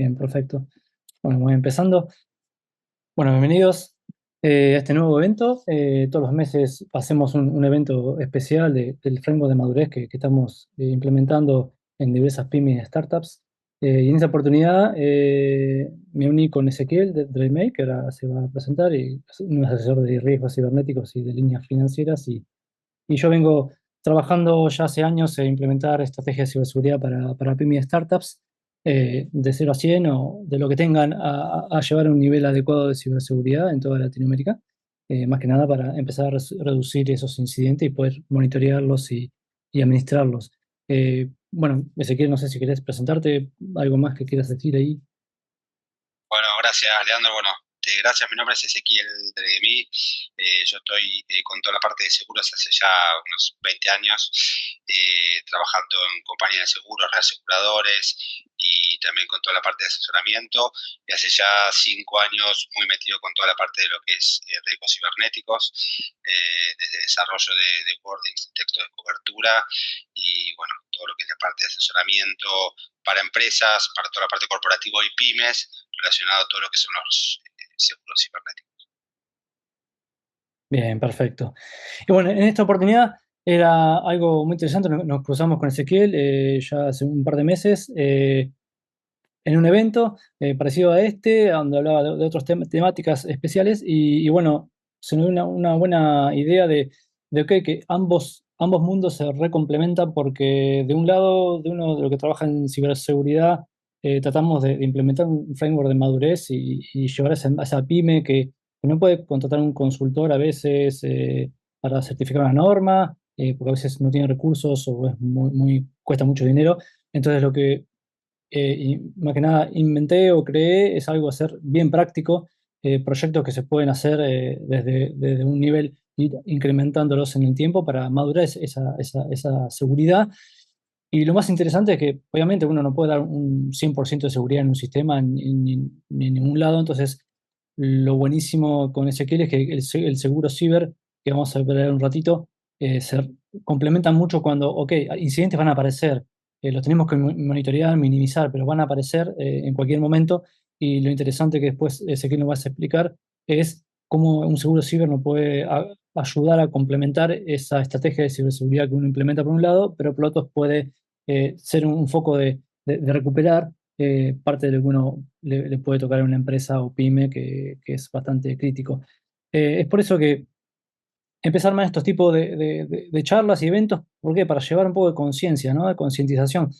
Bien, perfecto. Bueno, voy empezando. Bueno, bienvenidos a este nuevo evento. Todos los meses hacemos un evento especial del framework de madurez que estamos implementando en diversas pymes y startups. Y en esta oportunidad me uní con Ezequiel de DreamMake, que ahora se va a presentar, y es un asesor de riesgos cibernéticos y de líneas financieras. Y yo vengo trabajando ya hace años en implementar estrategias de ciberseguridad para pymes y startups, de 0 a 100 o de lo que tengan a llevar a un nivel adecuado de ciberseguridad en toda Latinoamérica, más que nada para empezar a reducir esos incidentes y poder monitorearlos y administrarlos. Bueno, Ezequiel, no sé si querés presentarte, algo más que quieras decir ahí. Bueno, gracias, Leandro. Bueno, gracias. Mi nombre es Ezequiel de mí. Yo estoy con toda la parte de seguros hace ya unos 20 años, trabajando en compañías de seguros, reaseguradores y también con toda la parte de asesoramiento. Y hace ya 5 años muy metido con toda la parte de lo que es riesgos cibernéticos, desde desarrollo de wordings, textos de cobertura y bueno, todo lo que es la parte de asesoramiento para empresas, para toda la parte corporativa y pymes, relacionado a todo lo que son los seguros cibernéticos. Bien, perfecto. Y bueno, en esta oportunidad era algo muy interesante, nos cruzamos con Ezequiel ya hace un par de meses. En un evento parecido a este, donde hablaba de otras temáticas especiales, y bueno, se me dio una buena idea de ok, que ambos mundos se recomplementan porque de un lado, de uno de los que trabaja en ciberseguridad, tratamos de implementar un framework de madurez y llevar a esa pyme que no puede contratar un consultor a veces para certificar una norma, porque a veces no tiene recursos o es cuesta mucho dinero. Entonces lo que y más que nada inventé o creé es algo a ser bien práctico, proyectos que se pueden hacer desde un nivel, ir incrementándolos en el tiempo para madurar esa seguridad. Y lo más interesante es que obviamente uno no puede dar un 100% de seguridad en un sistema ni en ningún lado. Entonces lo buenísimo con Ezequiel es que el seguro ciber, que vamos a ver en un ratito, se complementan mucho cuando, ok, incidentes van a aparecer, los tenemos que monitorear, minimizar, pero van a aparecer en cualquier momento. Y lo interesante que después Ezequiel nos va a explicar es cómo un seguro ciber nos puede ayudar a complementar esa estrategia de ciberseguridad que uno implementa por un lado, pero por otro puede ser un foco de recuperar parte de lo que uno le puede tocar a una empresa o pyme que es bastante crítico. Es por eso que empezar más estos tipos de charlas y eventos, ¿por qué? Para llevar un poco de conciencia, ¿no? De concientización.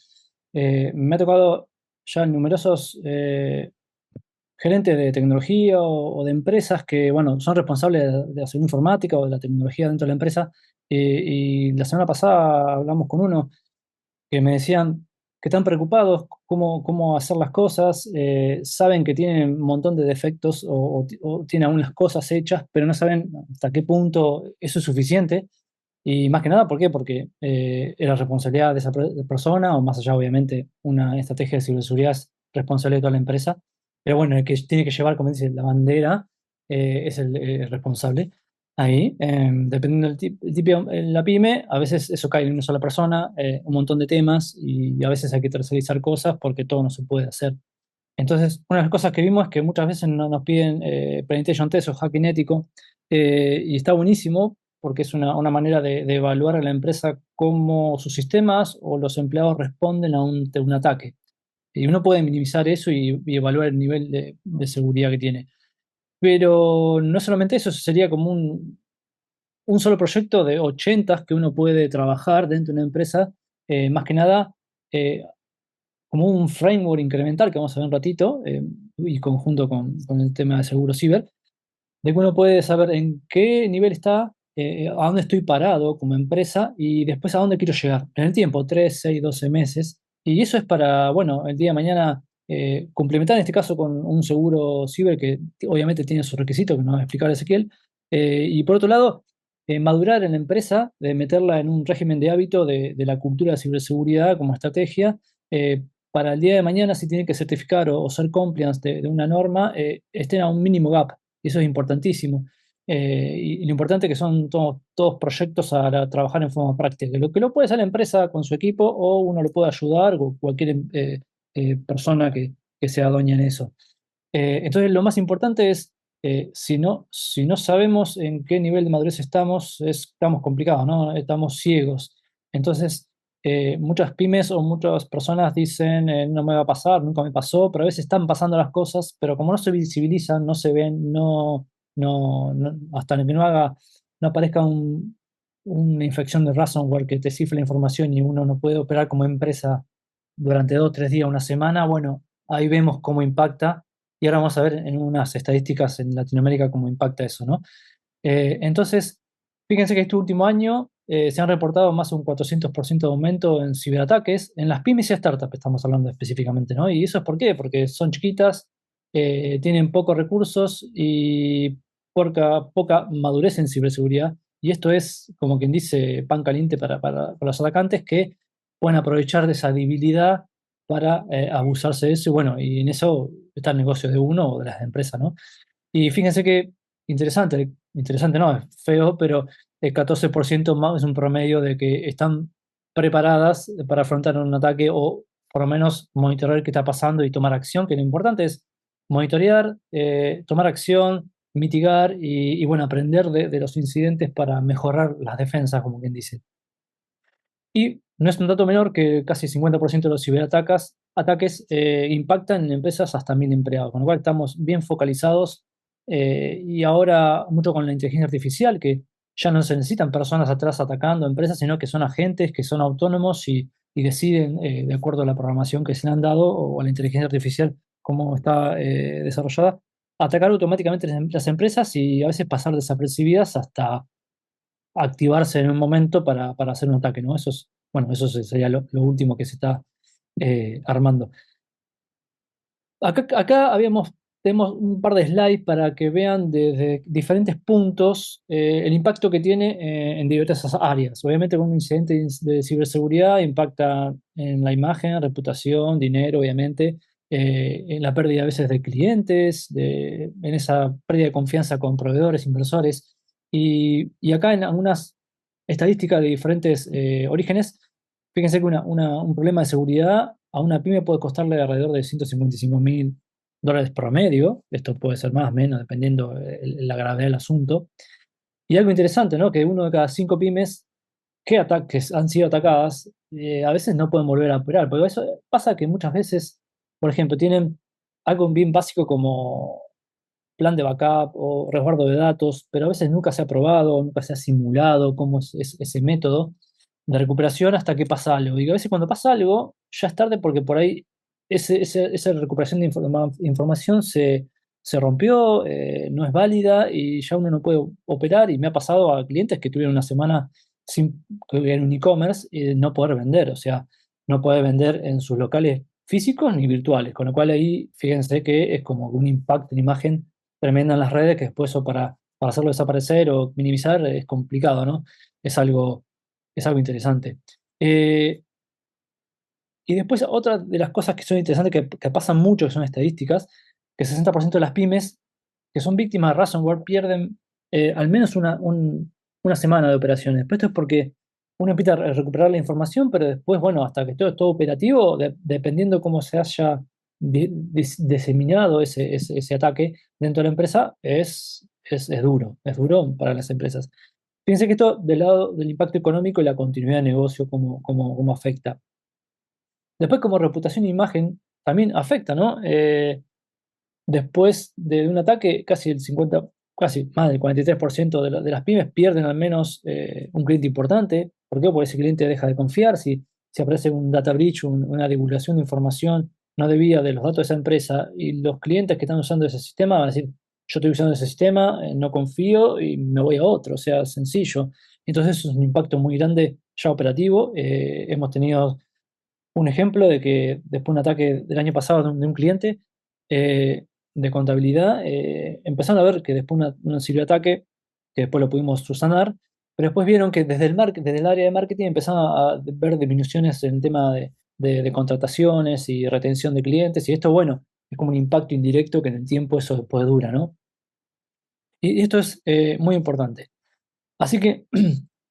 Me ha tocado ya numerosos gerentes de tecnología o de empresas que, bueno, son responsables de hacer informática o de la tecnología dentro de la empresa. Y la semana pasada hablamos con uno que me decían que están preocupados cómo hacer las cosas, saben que tienen un montón de defectos o tienen algunas cosas hechas, pero no saben hasta qué punto eso es suficiente. Y más que nada, ¿por qué? Porque es la responsabilidad de esa persona, o más allá, obviamente, una estrategia de ciberseguridad es responsabilidad de toda la empresa. Pero bueno, el que tiene que llevar, como dice, la bandera es el responsable. Ahí, dependiendo del tipo, en la pyme, a veces eso cae en una sola persona, un montón de temas, y a veces hay que tercerizar cosas porque todo no se puede hacer. Entonces, una de las cosas que vimos es que muchas veces no nos piden penetration test o hacking ético, y está buenísimo porque es una manera de evaluar a la empresa cómo sus sistemas o los empleados responden a un ataque. Y uno puede minimizar eso y evaluar el nivel de seguridad que tiene. Pero no solamente eso sería como un solo proyecto de 80 que uno puede trabajar dentro de una empresa, más que nada eh, como un framework incremental que vamos a ver un ratito, y conjunto con el tema de seguro ciber, de que uno puede saber en qué nivel está, a dónde estoy parado como empresa y después a dónde quiero llegar en el tiempo, 3 6 12 meses. Y eso es para, bueno, el día de mañana complementar en este caso con un seguro ciber que obviamente tiene sus requisitos, que nos va a explicar Ezequiel. Y por otro lado, madurar en la empresa, de meterla en un régimen de hábito de la cultura de ciberseguridad como estrategia. Para el día de mañana, si tienen que certificar o ser compliance de una norma, estén a un mínimo gap. Y eso es importantísimo. Y lo importante es que son todos proyectos a trabajar en forma práctica. Lo que lo puede hacer la empresa con su equipo o uno lo puede ayudar o cualquier persona que se adueña en eso. Entonces, lo más importante es, si no sabemos en qué nivel de madurez estamos, estamos complicados, ¿no? Estamos ciegos. Entonces, muchas pymes o muchas personas dicen, no me va a pasar, nunca me pasó, pero a veces están pasando las cosas, pero como no se visibilizan, no se ven, hasta que no aparezca una infección de ransomware que te cifre la información y uno no puede operar como empresa durante 2, 3 días, una semana, bueno, ahí vemos cómo impacta y ahora vamos a ver en unas estadísticas en Latinoamérica cómo impacta eso, ¿no? Entonces, fíjense que este último año se han reportado más de un 400% de aumento en ciberataques, en las pymes y startups estamos hablando específicamente, ¿no? ¿Y eso es por qué? Porque son chiquitas, tienen pocos recursos y poca madurez en ciberseguridad. Y esto es, como quien dice, pan caliente para los atacantes que pueden aprovechar de esa debilidad para abusarse de eso. Y bueno, y en eso está el negocio de uno o de las empresas, ¿no? Y fíjense que interesante, interesante no, es feo, pero el 14% más es un promedio de que están preparadas para afrontar un ataque o por lo menos monitorear qué está pasando y tomar acción, que lo importante es monitorear, tomar acción, mitigar y, bueno, aprender de los incidentes para mejorar las defensas, como quien dice. Y no es un dato menor que casi 50% de los ataques impactan en empresas hasta 1000 empleados, con lo cual estamos bien focalizados y ahora mucho con la inteligencia artificial, que ya no se necesitan personas atrás atacando empresas, sino que son agentes que son autónomos y deciden, de acuerdo a la programación que se le han dado o a la inteligencia artificial, cómo está desarrollada, atacar automáticamente las empresas y a veces pasar desapercibidas hasta activarse en un momento para hacer un ataque, ¿no? Eso es, bueno, sería lo último que se está armando. Acá tenemos un par de slides para que vean desde diferentes puntos el impacto que tiene en diversas áreas. Obviamente, con un incidente de ciberseguridad impacta en la imagen, reputación, dinero, obviamente, en la pérdida a veces de clientes, en esa pérdida de confianza con proveedores, inversores. Y acá en algunas estadísticas de diferentes orígenes, fíjense que un problema de seguridad a una pyme puede costarle alrededor de $155.000 promedio. Esto puede ser más o menos, dependiendo la gravedad del asunto. Y algo interesante, ¿no? Que uno de cada 5 pymes que han sido atacadas, a veces no pueden volver a operar. Porque eso pasa que muchas veces, por ejemplo, tienen algo bien básico como plan de backup o resguardo de datos, pero a veces nunca se ha probado, nunca se ha simulado cómo es ese método de recuperación hasta que pasa algo. Y a veces cuando pasa algo, ya es tarde porque por ahí esa recuperación de información se rompió, no es válida y ya uno no puede operar. Y me ha pasado a clientes que tuvieron una semana sin, en un e-commerce y no poder vender, o sea, no poder vender en sus locales físicos ni virtuales, con lo cual ahí fíjense que es como un impacto en imagen tremenda en las redes que después eso para hacerlo desaparecer o minimizar es complicado, ¿no? Es algo, es algo interesante. Y después otra de las cosas que son interesantes, que pasan mucho, que son estadísticas, que el 60% de las pymes que son víctimas de ransomware pierden al menos una semana de operaciones. Pero esto es porque uno empieza a recuperar la información, pero después, bueno, hasta que todo operativo, dependiendo cómo se haya diseminado ese ataque dentro de la empresa, es duro para las empresas. Fíjense que esto del lado del impacto económico y la continuidad de negocio, cómo afecta. Después, como reputación e imagen, también afecta, ¿no? Después de un ataque, casi más del 43% de las pymes pierden al menos un cliente importante. ¿Por qué? Porque ese cliente deja de confiar. Si aparece un data breach, una divulgación de información no debida de los datos de esa empresa y los clientes que están usando ese sistema van a decir, yo estoy usando ese sistema, no confío y me voy a otro. O sea, sencillo. Entonces, eso es un impacto muy grande ya operativo. Hemos tenido un ejemplo de que después de un ataque del año pasado de un cliente eh, de contabilidad, empezaron a ver que después un ciberataque, que después lo pudimos subsanar, pero después vieron que desde el área de marketing empezaron a ver disminuciones en el tema de contrataciones y retención de clientes, y esto, bueno, es como un impacto indirecto que en el tiempo eso después dura, ¿no? Y esto es muy importante. Así que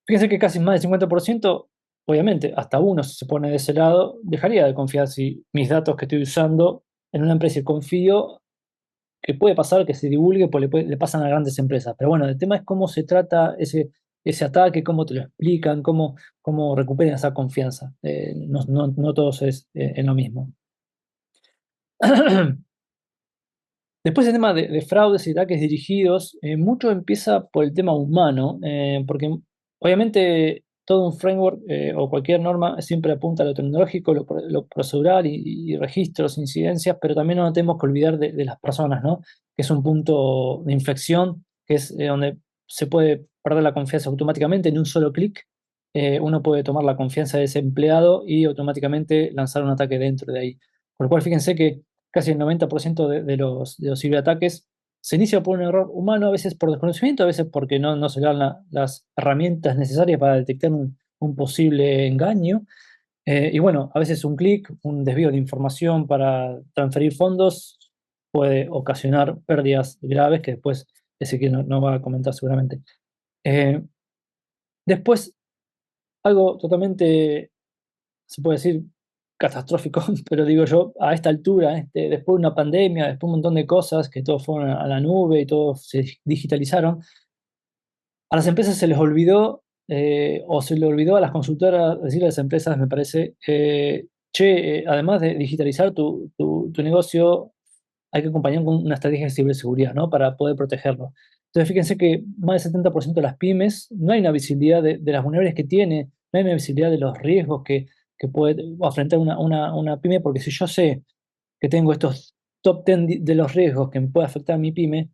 fíjense que casi más del 50%, obviamente, hasta uno si se pone de ese lado, dejaría de confiar si mis datos que estoy usando en una empresa y confío que puede pasar que se divulgue, pues le pasan a grandes empresas. Pero bueno, el tema es cómo se trata ese ataque, cómo te lo explican, cómo recuperan esa confianza. No todos es en lo mismo. Después el tema de fraudes y ataques dirigidos, mucho empieza por el tema humano, porque obviamente todo un framework o cualquier norma siempre apunta a lo tecnológico, lo procedural y registros, incidencias, pero también no nos tenemos que olvidar de las personas, ¿no? Que es un punto de inflexión, que es donde se puede perder la confianza automáticamente en un solo clic. Uno puede tomar la confianza de ese empleado y automáticamente lanzar un ataque dentro de ahí. Por lo cual, fíjense que casi el 90% de los ciberataques se inicia por un error humano, a veces por desconocimiento, a veces porque no se le dan las herramientas necesarias para detectar un posible engaño. Y bueno, a veces un clic, un desvío de información para transferir fondos puede ocasionar pérdidas graves que después Ezequiel no va a comentar seguramente. Eh, Después, algo totalmente se puede decir catastrófico, pero digo yo, a esta altura, después de una pandemia, después de un montón de cosas, que todos fueron a la nube y todos se digitalizaron, a las empresas se les olvidó, o se le olvidó a las consultoras decirle a las empresas, me parece, che, además de digitalizar tu negocio, hay que acompañar con una estrategia de ciberseguridad, ¿no? Para poder protegerlo. Entonces, fíjense que más del 70% de las pymes no hay una visibilidad de las vulnerabilidades que tiene, no hay una visibilidad de los riesgos que puede afrontar una pyme, porque si yo sé que tengo estos top 10 de los riesgos que me puede afectar a mi pyme,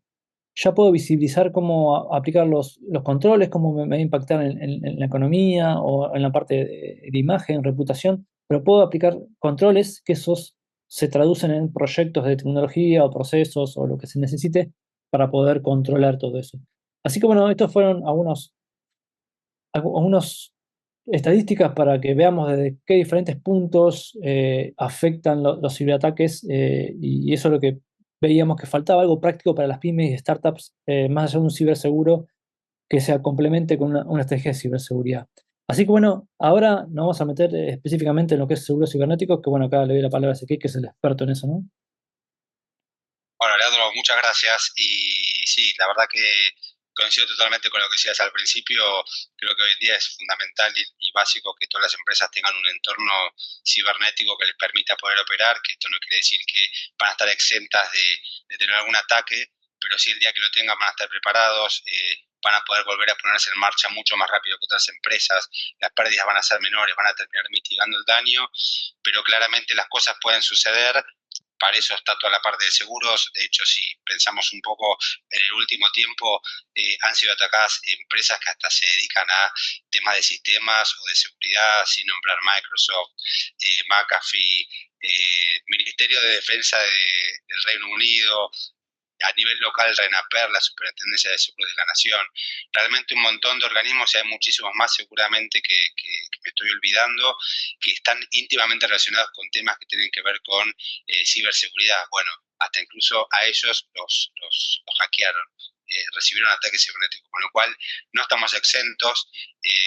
ya puedo visibilizar cómo aplicar los controles, cómo me va a impactar en la economía o en la parte de imagen, reputación, pero puedo aplicar controles que esos se traducen en proyectos de tecnología o procesos o lo que se necesite para poder controlar todo eso. Así que bueno, estos fueron algunos estadísticas para que veamos desde qué diferentes puntos afectan los ciberataques, y eso es lo que veíamos que faltaba, algo práctico para las pymes y startups, más allá de un ciberseguro que se complemente con una estrategia de ciberseguridad. Así que bueno, ahora nos vamos a meter específicamente en lo que es seguro cibernético, que bueno, acá le doy la palabra a Ezequiel, que es el experto en eso, ¿no? Bueno, Leandro, muchas gracias. Y sí, la verdad que coincido totalmente con lo que decías al principio. Creo que hoy en día es fundamental y básico que todas las empresas tengan un entorno cibernético que les permita poder operar, que esto no quiere decir que van a estar exentas de tener algún ataque, pero sí el día que lo tengan van a estar preparados, van a poder volver a ponerse en marcha mucho más rápido que otras empresas, las pérdidas van a ser menores, van a terminar mitigando el daño, pero claramente las cosas pueden suceder. Para eso está toda la parte de seguros. De hecho, si pensamos un poco en el último tiempo, han sido atacadas empresas que hasta se dedican a temas de sistemas o de seguridad, sin nombrar Microsoft, McAfee, Ministerio de Defensa del Reino Unido, a nivel local RENAPER, la Superintendencia de Seguros de la Nación, realmente un montón de organismos, y hay muchísimos más seguramente que me estoy olvidando, que están íntimamente relacionados con temas que tienen que ver con ciberseguridad. Bueno, hasta incluso a ellos los hackearon. Recibieron ataques cibernéticos, con lo cual no estamos exentos.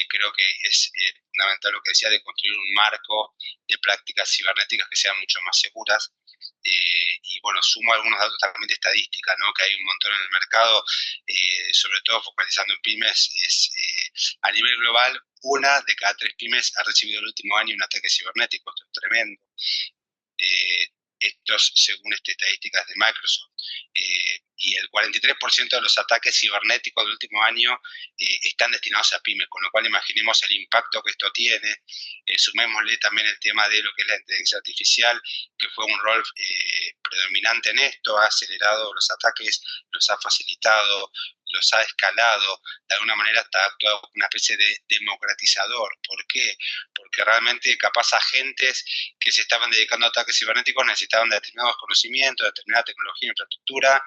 Creo que es fundamental lo que decía de construir un marco de prácticas cibernéticas que sean mucho más seguras. Y bueno, sumo algunos datos también de estadística, ¿no? Que hay un montón en el mercado, sobre todo focalizando en pymes, a nivel global, una de cada 3 pymes ha recibido el último año un ataque cibernético. Esto es tremendo. Eh, Estos según estadísticas de Microsoft. Y el 43% de los ataques cibernéticos del último año están destinados a pymes, con lo cual imaginemos el impacto que esto tiene. Sumémosle también el tema de lo que es la inteligencia artificial, que fue un rol predominante en esto, ha acelerado los ataques, los ha facilitado, los ha escalado, de alguna manera ha actuado como una especie de democratizador. ¿Por qué? Porque realmente capaz agentes que se estaban dedicando a ataques cibernéticos necesitaban determinados conocimientos, determinada tecnología, infraestructura.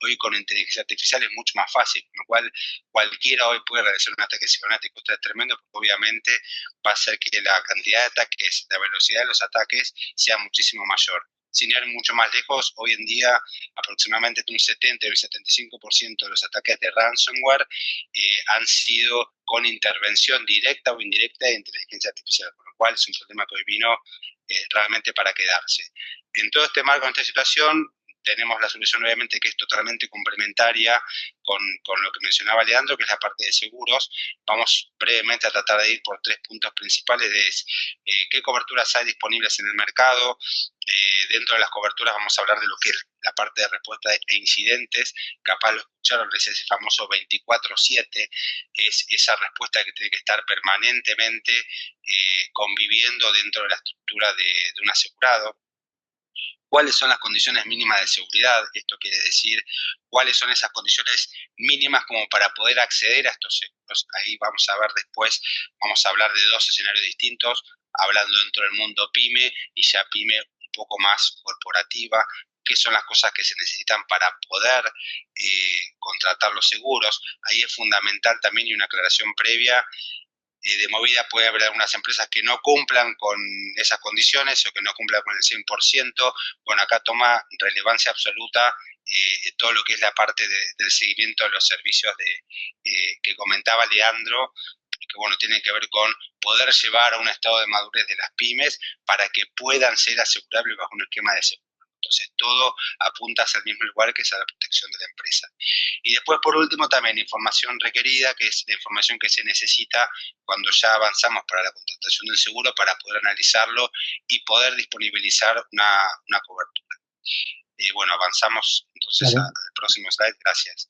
Hoy con inteligencia artificial es mucho más fácil, con lo cual cualquiera hoy puede realizar un ataque cibernético. Esto es tremendo porque obviamente va a hacer que la cantidad de ataques, la velocidad de los ataques sea muchísimo mayor. Sin ir mucho más lejos, hoy en día aproximadamente un 70 o un 75% de los ataques de ransomware han sido con intervención directa o indirecta de inteligencia artificial, con lo cual es un problema que hoy vino realmente para quedarse. En todo este marco, en esta situación, tenemos la solución obviamente que es totalmente complementaria con lo que mencionaba Leandro, que es la parte de seguros. Vamos brevemente a tratar de ir por 3 puntos principales, es qué coberturas hay disponibles en el mercado. Dentro de las coberturas vamos a hablar de lo que es la parte de respuesta e incidentes. Capaz lo escucharon, es ese famoso 24/7, es esa respuesta que tiene que estar permanentemente conviviendo dentro de la estructura de un asegurado. ¿Cuáles son las condiciones mínimas de seguridad? Esto quiere decir cuáles son esas condiciones mínimas como para poder acceder a estos seguros. Ahí vamos a ver después, vamos a hablar de 2 escenarios distintos, hablando dentro del mundo PYME y ya PYME un poco más corporativa, qué son las cosas que se necesitan para poder contratar los seguros. Ahí es fundamental también, y una aclaración previa, de movida puede haber algunas empresas que no cumplan con esas condiciones o que no cumplan con el 100%. Bueno, acá toma relevancia absoluta todo lo que es la parte del seguimiento de los servicios que comentaba Leandro, que bueno, tiene que ver con poder llevar a un estado de madurez de las pymes para que puedan ser asegurables bajo un esquema de seguro. Entonces, todo apunta hacia el mismo lugar, que es a la protección de la empresa. Y después, por último, también información requerida, que es la información que se necesita cuando ya avanzamos para la contratación del seguro, para poder analizarlo y poder disponibilizar una cobertura. Bueno, avanzamos entonces al próximo slide. Gracias.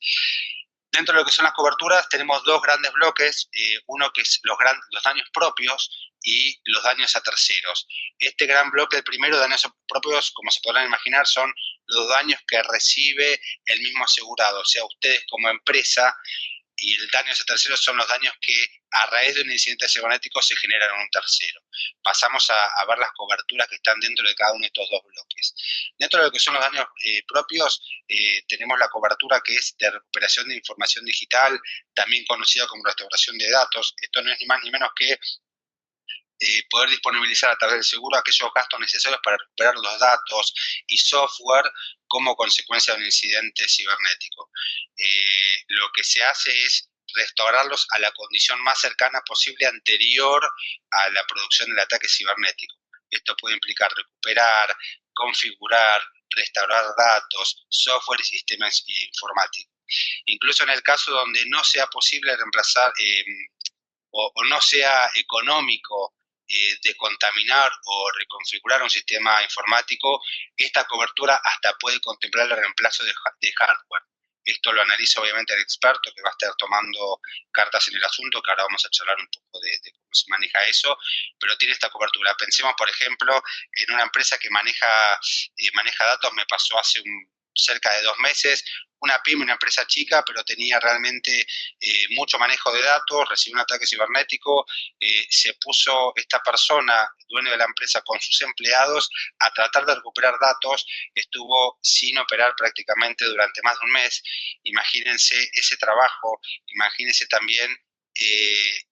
Dentro de lo que son las coberturas tenemos 2 grandes bloques, uno que es los daños propios y los daños a terceros. Este gran bloque, el primero, daños propios, como se podrán imaginar, son los daños que recibe el mismo asegurado, o sea, ustedes como empresa, y el daño a terceros son los daños que a raíz de un incidente cibernético se generan en un tercero. Pasamos a ver las coberturas que están dentro de cada uno de estos 2 bloques. Dentro de lo que son los daños propios, tenemos la cobertura que es de recuperación de información digital, también conocida como restauración de datos. Esto no es ni más ni menos que poder disponibilizar a través del seguro aquellos gastos necesarios para recuperar los datos y software como consecuencia de un incidente cibernético. Lo que se hace es restaurarlos a la condición más cercana posible anterior a la producción del ataque cibernético. Esto puede implicar recuperar, configurar, restaurar datos, software y sistemas informáticos. Incluso en el caso donde no sea posible reemplazar o no sea económico descontaminar o reconfigurar un sistema informático, esta cobertura hasta puede contemplar el reemplazo de hardware. Esto lo analiza obviamente el experto, que va a estar tomando cartas en el asunto, que ahora vamos a charlar un poco de cómo se maneja eso, pero tiene esta cobertura. Pensemos, por ejemplo, en una empresa que maneja datos. Me pasó hace cerca de 2 meses, una pyme, una empresa chica, pero tenía realmente mucho manejo de datos, recibió un ataque cibernético, se puso esta persona, dueño de la empresa, con sus empleados a tratar de recuperar datos, estuvo sin operar prácticamente durante más de un mes. Imagínense ese trabajo, imagínense también,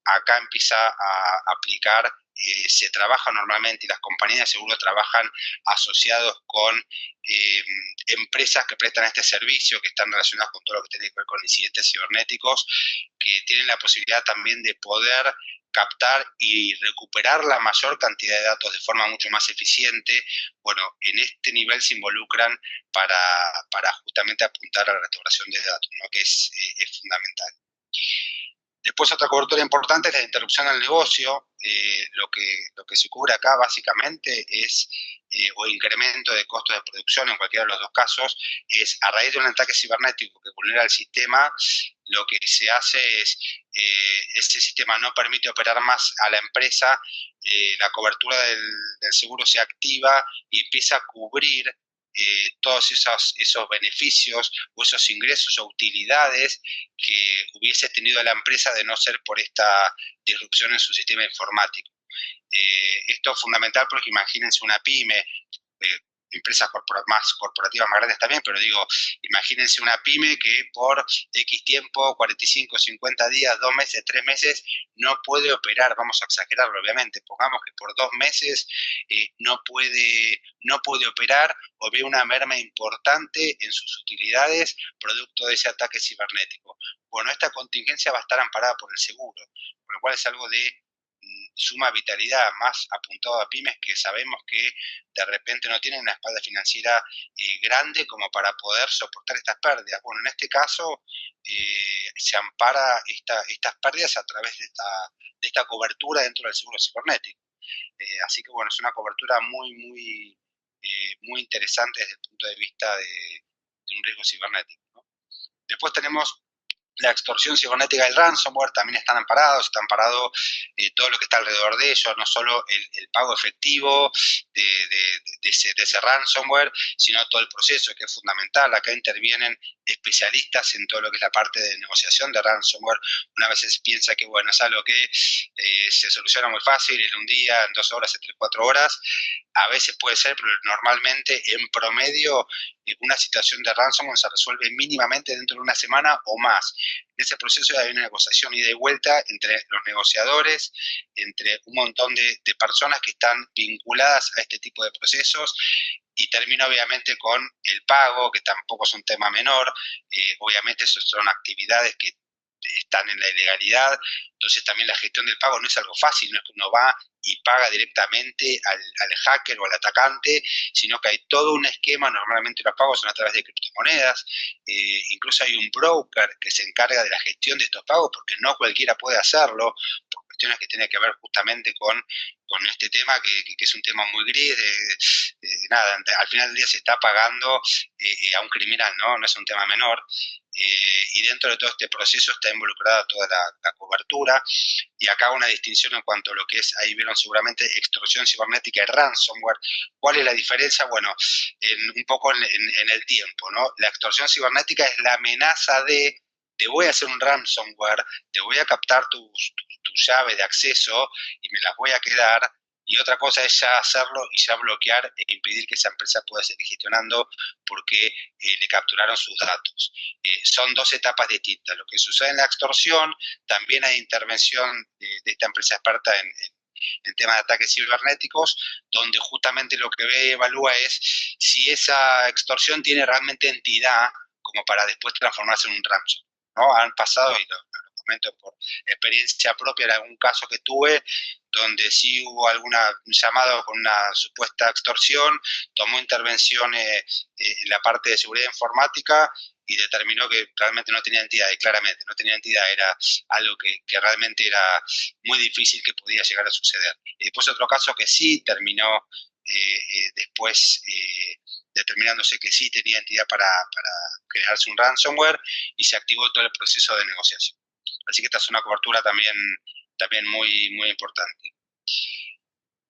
acá empieza a aplicar, se trabaja normalmente y las compañías de seguro trabajan asociados con empresas que prestan este servicio, que están relacionadas con todo lo que tiene que ver con incidentes cibernéticos, que tienen la posibilidad también de poder captar y recuperar la mayor cantidad de datos de forma mucho más eficiente. Bueno, en este nivel se involucran para justamente apuntar a la restauración de datos, ¿no? Que es fundamental. Después, otra cobertura importante es la interrupción del negocio. Lo que se cubre acá básicamente es, o incremento de costos de producción en cualquiera de los 2 casos, es a raíz de un ataque cibernético que vulnera el sistema. Lo que se hace es, este sistema no permite operar más a la empresa, la cobertura del seguro se activa y empieza a cubrir todos esos beneficios o esos ingresos o utilidades que hubiese tenido la empresa de no ser por esta disrupción en su sistema informático. Esto es fundamental porque imagínense una pyme, empresas más corporativas más grandes también, pero digo, imagínense una pyme que por X tiempo, 45, 50 días, 2 meses, 3 meses, no puede operar. Vamos a exagerarlo, obviamente. Pongamos que por 2 meses no puede operar, o ve una merma importante en sus utilidades producto de ese ataque cibernético. Bueno, esta contingencia va a estar amparada por el seguro, por lo cual es algo de suma vitalidad, más apuntado a pymes que sabemos que de repente no tienen una espalda financiera grande como para poder soportar estas pérdidas. Bueno, en este caso se ampara estas pérdidas a través de esta cobertura dentro del seguro cibernético. Así que bueno, es una cobertura muy interesante desde el punto de vista de un riesgo cibernético, ¿no? Después tenemos la extorsión cibernética del ransomware, también están amparados, está amparado todo lo que está alrededor de ellos, no solo el pago efectivo de ese ransomware, sino todo el proceso, que es fundamental. Acá intervienen especialistas en todo lo que es la parte de negociación de ransomware. Una vez se piensa que, bueno, es algo que se soluciona muy fácil, en un día, en 2 horas, entre 4 horas. A veces puede ser, pero normalmente, en promedio, una situación de ransomware se resuelve mínimamente dentro de una semana o más. En ese proceso hay una negociación ida y vuelta entre los negociadores, entre un montón de personas que están vinculadas a este tipo de procesos, y termina obviamente con el pago, que tampoco es un tema menor. Obviamente esas son actividades que están en la ilegalidad, entonces también la gestión del pago no es algo fácil, no es que uno va y paga directamente al hacker o al atacante, sino que hay todo un esquema. Normalmente los pagos son a través de criptomonedas, incluso hay un broker que se encarga de la gestión de estos pagos, porque no cualquiera puede hacerlo, por cuestiones que tienen que ver justamente con este tema, que es un tema muy gris, nada, al final del día se está pagando a un criminal, ¿no? No es un tema menor. Y dentro de todo este proceso está involucrada toda la cobertura, y acá una distinción en cuanto a lo que es, ahí vieron seguramente, extorsión cibernética y ransomware. ¿Cuál es la diferencia? Bueno, un poco en el tiempo, ¿no? La extorsión cibernética es la amenaza de: te voy a hacer un ransomware, te voy a captar tu llave de acceso y me las voy a quedar. Y otra cosa es ya hacerlo y ya bloquear e impedir que esa empresa pueda seguir gestionando porque le capturaron sus datos. Son 2 etapas distintas. Lo que sucede en la extorsión, también hay intervención de esta empresa experta en temas de ataques cibernéticos, donde justamente lo que ve y evalúa es si esa extorsión tiene realmente entidad como para después transformarse en un ransom, ¿no? Han pasado, y lo comento por experiencia propia, en algún caso que tuve, donde sí hubo alguna llamado con una supuesta extorsión, tomó intervención la parte de seguridad informática y determinó que realmente no tenía entidad, y claramente no tenía entidad, era algo que realmente era muy difícil que podía llegar a suceder. Y después otro caso que sí terminó después determinándose que sí tenía entidad para crearse un ransomware, y se activó todo el proceso de negociación. Así que esta es una cobertura también muy importante.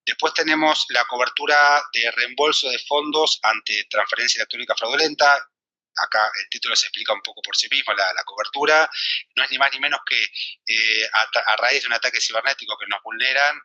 Después tenemos la cobertura de reembolso de fondos ante transferencia electrónica fraudulenta. Acá el título se explica un poco por sí mismo. La cobertura no es ni más ni menos que a raíz de un ataque cibernético que nos vulneran,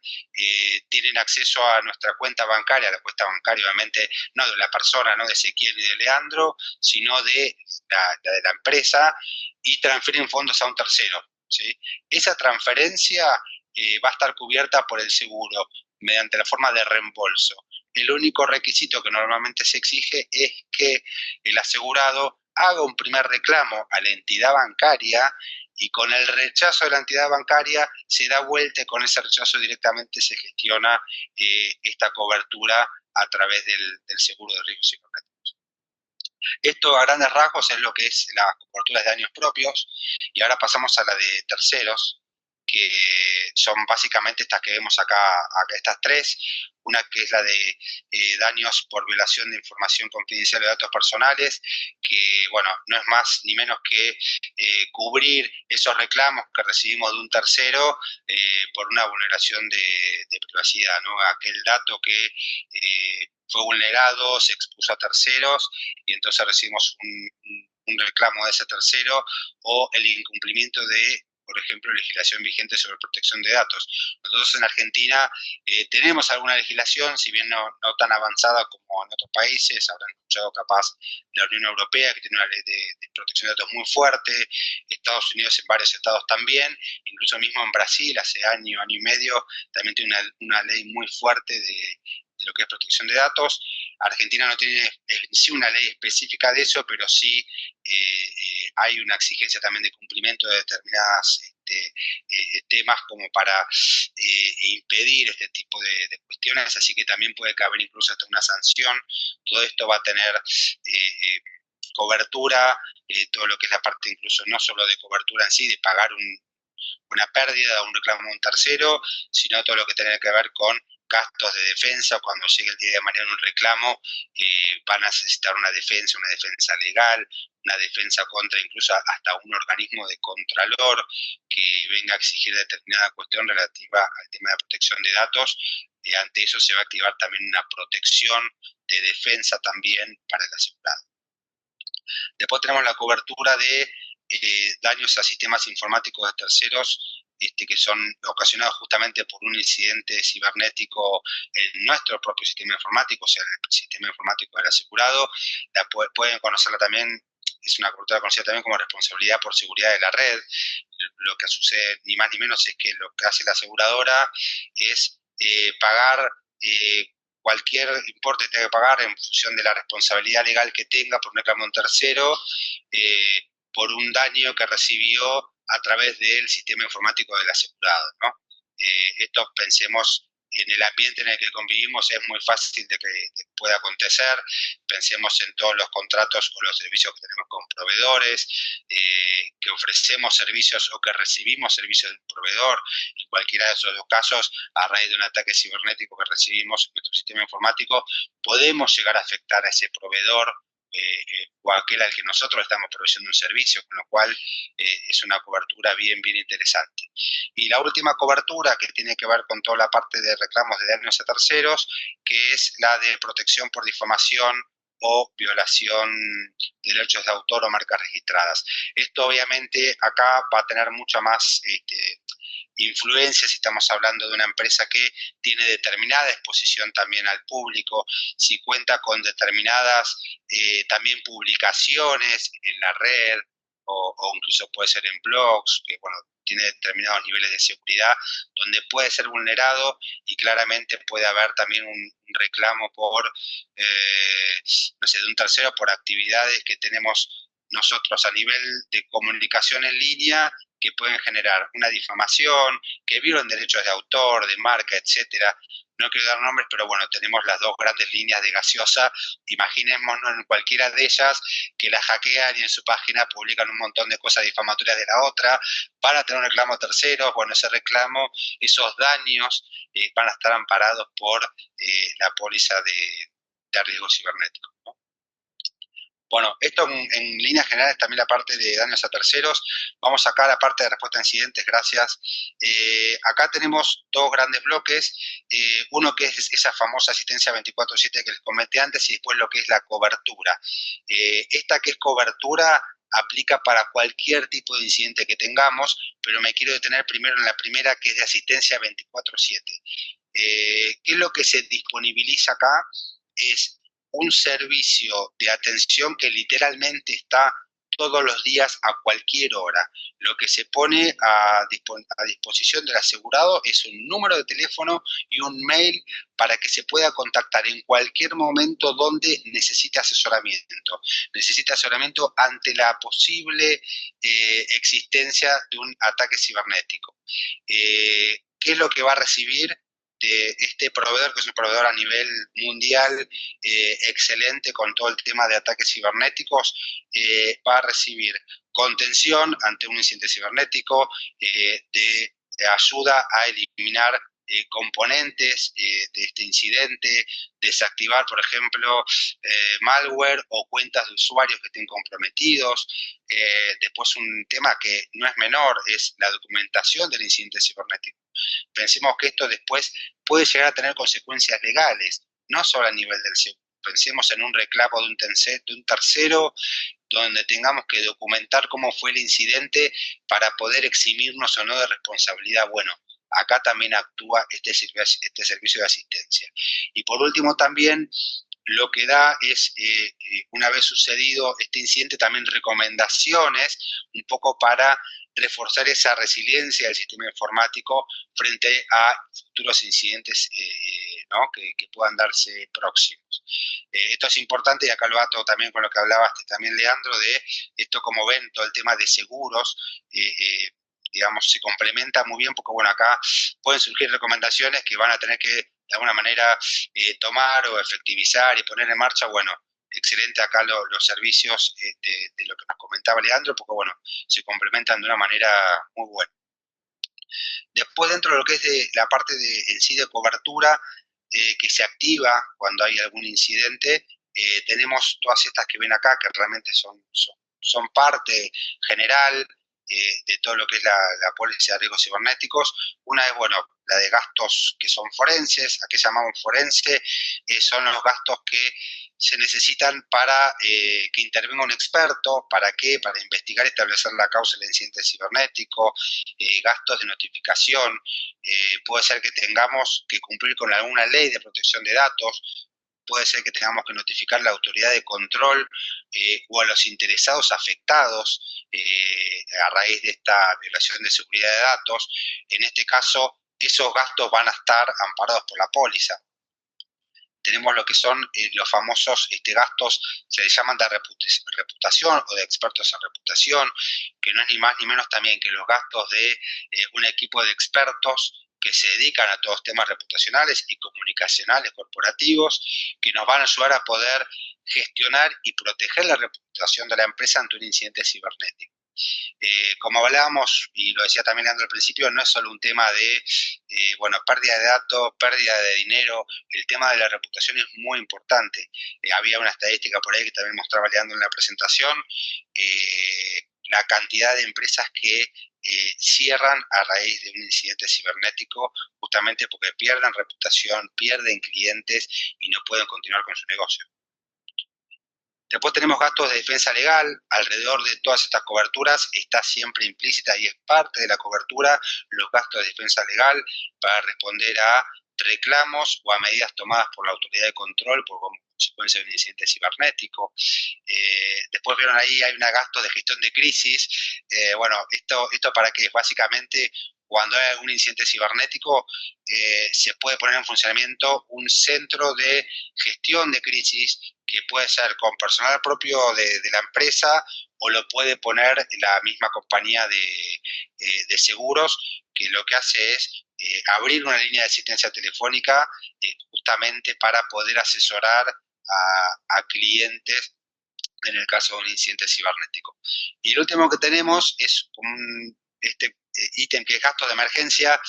tienen acceso a nuestra cuenta bancaria, la cuenta bancaria obviamente no de la persona, no de Ezequiel ni de Leandro, sino de la empresa, y transfieren fondos a un tercero, ¿sí? Esa transferencia va a estar cubierta por el seguro mediante la forma de reembolso. El único requisito que normalmente se exige es que el asegurado haga un primer reclamo a la entidad bancaria, y con el rechazo de la entidad bancaria se da vuelta, y con ese rechazo directamente se gestiona esta cobertura a través del seguro de riesgos cibernéticos. Esto a grandes rasgos es lo que es las coberturas de daños propios, y ahora pasamos a la de terceros, que son básicamente estas que vemos acá estas 3. Una que es la de daños por violación de información confidencial de datos personales, que bueno, no es más ni menos que cubrir esos reclamos que recibimos de un tercero por una vulneración de privacidad, ¿no? Aquel dato que fue vulnerado, se expuso a terceros, y entonces recibimos un reclamo de ese tercero, o el incumplimiento de, por ejemplo, legislación vigente sobre protección de datos. Nosotros en Argentina tenemos alguna legislación, si bien no tan avanzada como en otros países. Habrán escuchado capaz la Unión Europea, que tiene una ley de protección de datos muy fuerte, Estados Unidos en varios estados también, incluso mismo en Brasil hace año y medio también tiene una ley muy fuerte de lo que es protección de datos. Argentina no tiene sí una ley específica de eso, pero sí hay una exigencia también de cumplimiento de determinadas temas como para impedir este tipo de cuestiones, así que también puede caber incluso hasta una sanción. Todo esto va a tener cobertura, todo lo que es la parte incluso no solo de cobertura en sí, de pagar una pérdida o un reclamo a un tercero, sino todo lo que tiene que ver con gastos de defensa. Cuando llegue el día de mañana un reclamo, van a necesitar una defensa legal, una defensa contra incluso hasta un organismo de contralor que venga a exigir determinada cuestión relativa al tema de protección de datos. Ante eso se va a activar también una protección de defensa también para el asegurado. Después tenemos la cobertura de daños a sistemas informáticos de terceros que son ocasionados justamente por un incidente cibernético en nuestro propio sistema informático, o sea, en el sistema informático del asegurado. Pueden conocerla también, es una cobertura conocida también como responsabilidad por seguridad de la red. Lo que sucede ni más ni menos es que lo que hace la aseguradora es pagar cualquier importe que tenga que pagar en función de la responsabilidad legal que tenga por un reclamo a un tercero, por un daño que recibió a través del sistema informático del asegurado, ¿no? Esto, pensemos, en el ambiente en el que convivimos es muy fácil de que pueda acontecer. Pensemos en todos los contratos o los servicios que tenemos con proveedores, que ofrecemos servicios o que recibimos servicios del proveedor. En cualquiera de esos dos casos, a raíz de un ataque cibernético que recibimos en nuestro sistema informático, podemos llegar a afectar a ese proveedor o aquel al que nosotros estamos proveyendo un servicio, con lo cual es una cobertura bien interesante. Y la última cobertura, que tiene que ver con toda la parte de reclamos de daños a terceros, que es la de protección por difamación o violación de derechos de autor o marcas registradas. Esto obviamente acá va a tener mucha más influencia si estamos hablando de una empresa que tiene determinada exposición también al público, si cuenta con determinadas también publicaciones en la red o incluso puede ser en blogs, que bueno, tiene determinados niveles de seguridad donde puede ser vulnerado y claramente puede haber también un reclamo por, no sé, de un tercero por actividades que tenemos nosotros a nivel de comunicación en línea que pueden generar una difamación, que violan derechos de autor, de marca, etcétera. No quiero dar nombres, pero bueno, tenemos las dos grandes líneas de gaseosa. Imaginémonos en cualquiera de ellas que la hackean y en su página publican un montón de cosas difamatorias de la otra, van a tener un reclamo a terceros. Bueno, ese reclamo, esos daños van a estar amparados por la póliza de riesgo cibernético, ¿no? Bueno, esto en líneas generales también la parte de daños a terceros. Vamos acá a la parte de respuesta a incidentes, gracias. Acá tenemos dos grandes bloques. Uno que es esa famosa asistencia 24/7 que les comenté antes y después lo que es la cobertura. Esta que es cobertura aplica para cualquier tipo de incidente que tengamos, pero me quiero detener primero en la primera, que es de asistencia 24/7. ¿Qué es lo que se disponibiliza acá? Es un servicio de atención que literalmente está todos los días a cualquier hora. Lo que se pone a disposición del asegurado es un número de teléfono y un mail para que se pueda contactar en cualquier momento donde necesite asesoramiento. Necesita asesoramiento ante la posible existencia de un ataque cibernético. ¿Qué es lo que va a recibir de este proveedor, que es un proveedor a nivel mundial excelente con todo el tema de ataques cibernéticos? Va a recibir contención ante un incidente cibernético, de ayuda a eliminar componentes de este incidente, desactivar, por ejemplo, malware o cuentas de usuarios que estén comprometidos. Después un tema que no es menor es la documentación del incidente cibernético. Pensemos que esto después puede llegar a tener consecuencias legales, no solo a nivel del seguro. Pensemos en un reclamo de un tercero donde tengamos que documentar cómo fue el incidente para poder eximirnos o no de responsabilidad. Bueno, acá también actúa este servicio de asistencia. Y por último también lo que da es, una vez sucedido este incidente, también recomendaciones un poco para reforzar esa resiliencia del sistema informático frente a futuros incidentes ¿no? que puedan darse próximos. Esto es importante y acá lo ato también con lo que hablabas también, Leandro, de esto, como ven, todo el tema de seguros. digamos, se complementa muy bien porque, bueno, acá pueden surgir recomendaciones que van a tener que, de alguna manera, tomar o efectivizar y poner en marcha, bueno, excelente acá los servicios de lo que nos comentaba Leandro, porque, bueno, se complementan de una manera muy buena. Después, dentro de lo que es de la parte en sí de cobertura, que se activa cuando hay algún incidente, tenemos todas estas que ven acá, que realmente son parte general de todo lo que es la póliza de riesgos cibernéticos. Una es, bueno, la de gastos que son forenses. ¿A qué llamamos forense? Son los gastos que se necesitan para que intervenga un experto. ¿Para qué? Para investigar y establecer la causa del incidente cibernético, gastos de notificación. Puede ser que tengamos que cumplir con alguna ley de protección de datos, puede ser que tengamos que notificar a la autoridad de control o a los interesados afectados a raíz de esta violación de seguridad de datos. En este caso, esos gastos van a estar amparados por la póliza. Tenemos lo que son los famosos gastos, se les llaman de reputación o de expertos en reputación, que no es ni más ni menos también que los gastos de un equipo de expertos que se dedican a todos temas reputacionales y comunicacionales corporativos, que nos van a ayudar a poder gestionar y proteger la reputación de la empresa ante un incidente cibernético. Como hablábamos, y lo decía también Leandro al principio, no es solo un tema de, bueno, pérdida de datos, pérdida de dinero, el tema de la reputación es muy importante. Había una estadística por ahí que también mostraba Leandro en la presentación, la cantidad de empresas que cierran a raíz de un incidente cibernético, justamente porque pierden reputación, pierden clientes y no pueden continuar con su negocio. Después tenemos gastos de defensa legal. Alrededor de todas estas coberturas está siempre implícita y es parte de la cobertura los gastos de defensa legal para responder a reclamos o a medidas tomadas por la autoridad de control por consecuencia de un incidente cibernético. Después vieron ahí, hay un gasto de gestión de crisis. Bueno, ¿esto para qué? Básicamente, cuando hay algún incidente cibernético, se puede poner en funcionamiento un centro de gestión de crisis que puede ser con personal propio de la empresa o lo puede poner la misma compañía de seguros, que lo que hace es abrir una línea de asistencia telefónica justamente para poder asesorar a clientes en el caso de un incidente cibernético. Y lo último que tenemos es este ítem que es gasto de emergencia,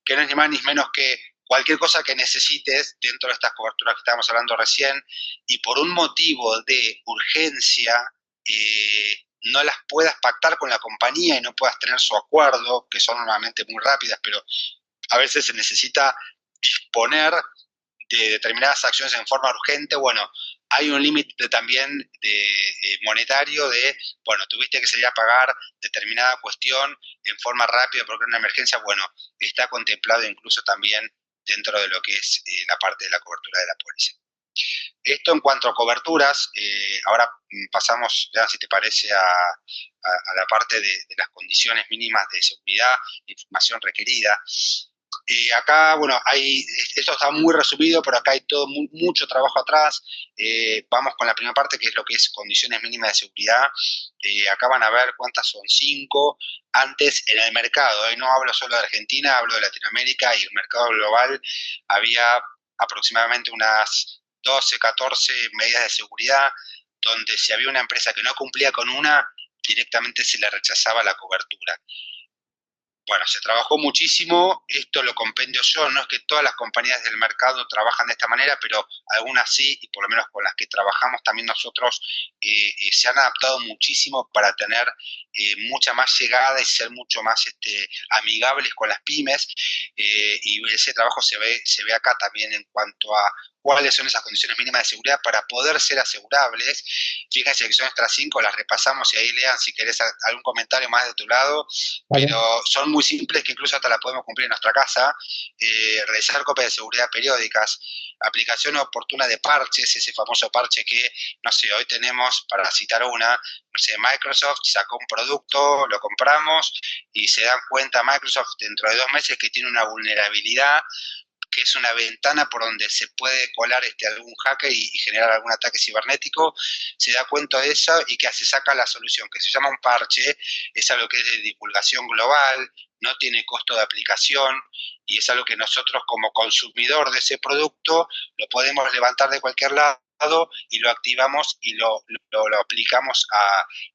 que no es ni más ni menos que cualquier cosa que necesites dentro de estas coberturas que estábamos hablando recién y por un motivo de urgencia no las puedas pactar con la compañía y no puedas tener su acuerdo, que son normalmente muy rápidas, pero a veces se necesita disponer de determinadas acciones en forma urgente. Bueno, hay un límite también monetario de, bueno, tuviste que salir a pagar determinada cuestión en forma rápida porque era una emergencia. Bueno, está contemplado incluso también dentro de lo que es la parte de la cobertura de la póliza. Esto en cuanto a coberturas. Ahora pasamos, ya si te parece, a la parte de las condiciones mínimas de seguridad, información requerida. Acá, bueno, esto está muy resumido, pero acá hay todo mucho trabajo atrás. Vamos con la primera parte, que es lo que es condiciones mínimas de seguridad. Acá van a ver cuántas son, 5. Antes, en el mercado, no hablo solo de Argentina, hablo de Latinoamérica y el mercado global, había aproximadamente unas 12, 14 medidas de seguridad, donde si había una empresa que no cumplía con una, directamente se le rechazaba la cobertura. Bueno, se trabajó muchísimo, esto lo compendio yo, no es que todas las compañías del mercado trabajan de esta manera, pero algunas sí, y por lo menos con las que trabajamos también nosotros se han adaptado muchísimo para tener mucha más llegada y ser mucho más amigables con las pymes, y ese trabajo se ve acá también en cuanto a cuáles son esas condiciones mínimas de seguridad para poder ser asegurables. Fíjense que son estas 5, las repasamos y ahí lean si querés algún comentario más de tu lado, Vale. pero son muy simples que incluso hasta las podemos cumplir en nuestra casa. Realizar copias de seguridad periódicas, aplicación oportuna de parches, ese famoso parche que, no sé, hoy tenemos, para citar una, no sé, Microsoft sacó un producto, lo compramos y se dan cuenta Microsoft dentro de 2 meses que tiene una vulnerabilidad que es una ventana por donde se puede colar algún hacker y generar algún ataque cibernético, se da cuenta de eso y que se saca la solución, que se llama un parche, es algo que es de divulgación global, no tiene costo de aplicación y es algo que nosotros como consumidor de ese producto lo podemos levantar de cualquier lado y lo activamos y lo aplicamos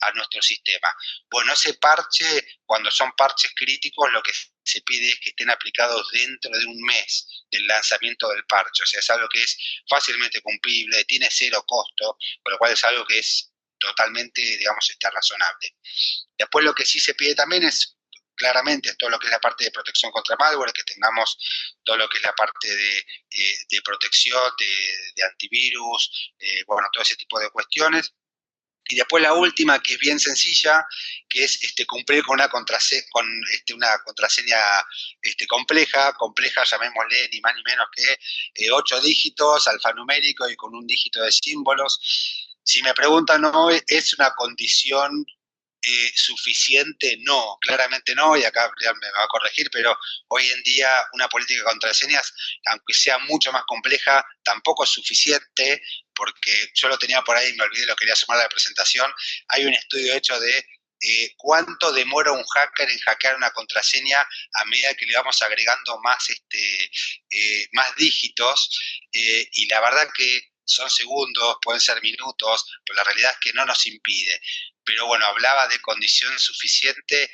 a nuestro sistema. Bueno, ese parche, cuando son parches críticos, lo que se pide es que estén aplicados dentro de un mes del lanzamiento del parche. O sea, es algo que es fácilmente cumplible, tiene cero costo, con lo cual es algo que es totalmente, digamos, razonable. Después lo que sí se pide también es claramente todo lo que es la parte de protección contra malware, que tengamos todo lo que es la parte de protección, de antivirus, bueno, todo ese tipo de cuestiones. Y después la última, que es bien sencilla, que es cumplir con una contraseña compleja, llamémosle ni más ni menos que 8 dígitos, alfanumérico y con un dígito de símbolos. Si me preguntan, ¿no es una condición suficiente? No, claramente no, y acá me va a corregir, pero hoy en día una política de contraseñas, aunque sea mucho más compleja, tampoco es suficiente, porque yo lo tenía por ahí, me olvidé, lo quería sumar a la presentación. Hay un estudio hecho de cuánto demora un hacker en hackear una contraseña a medida que le vamos agregando más dígitos, y la verdad que son segundos, pueden ser minutos, pero la realidad es que no nos impide. Pero bueno, hablaba de condición suficiente,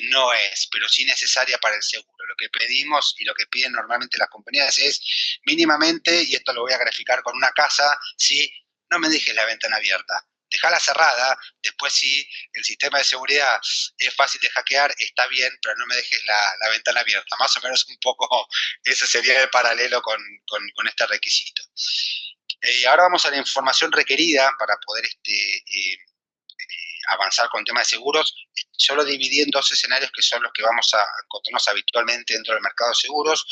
no es, pero sí necesaria para el seguro. Lo que pedimos y lo que piden normalmente las compañías es mínimamente, y esto lo voy a graficar con una casa, sí, no me dejes la ventana abierta, dejala cerrada. Después sí, el sistema de seguridad es fácil de hackear, está bien, pero no me dejes la ventana abierta. Más o menos un poco ese sería el paralelo con este requisito. Ahora vamos a la información requerida para poder avanzar con el tema de seguros. Yo lo dividí en dos escenarios que son los que vamos a encontrarnos habitualmente dentro del mercado de seguros.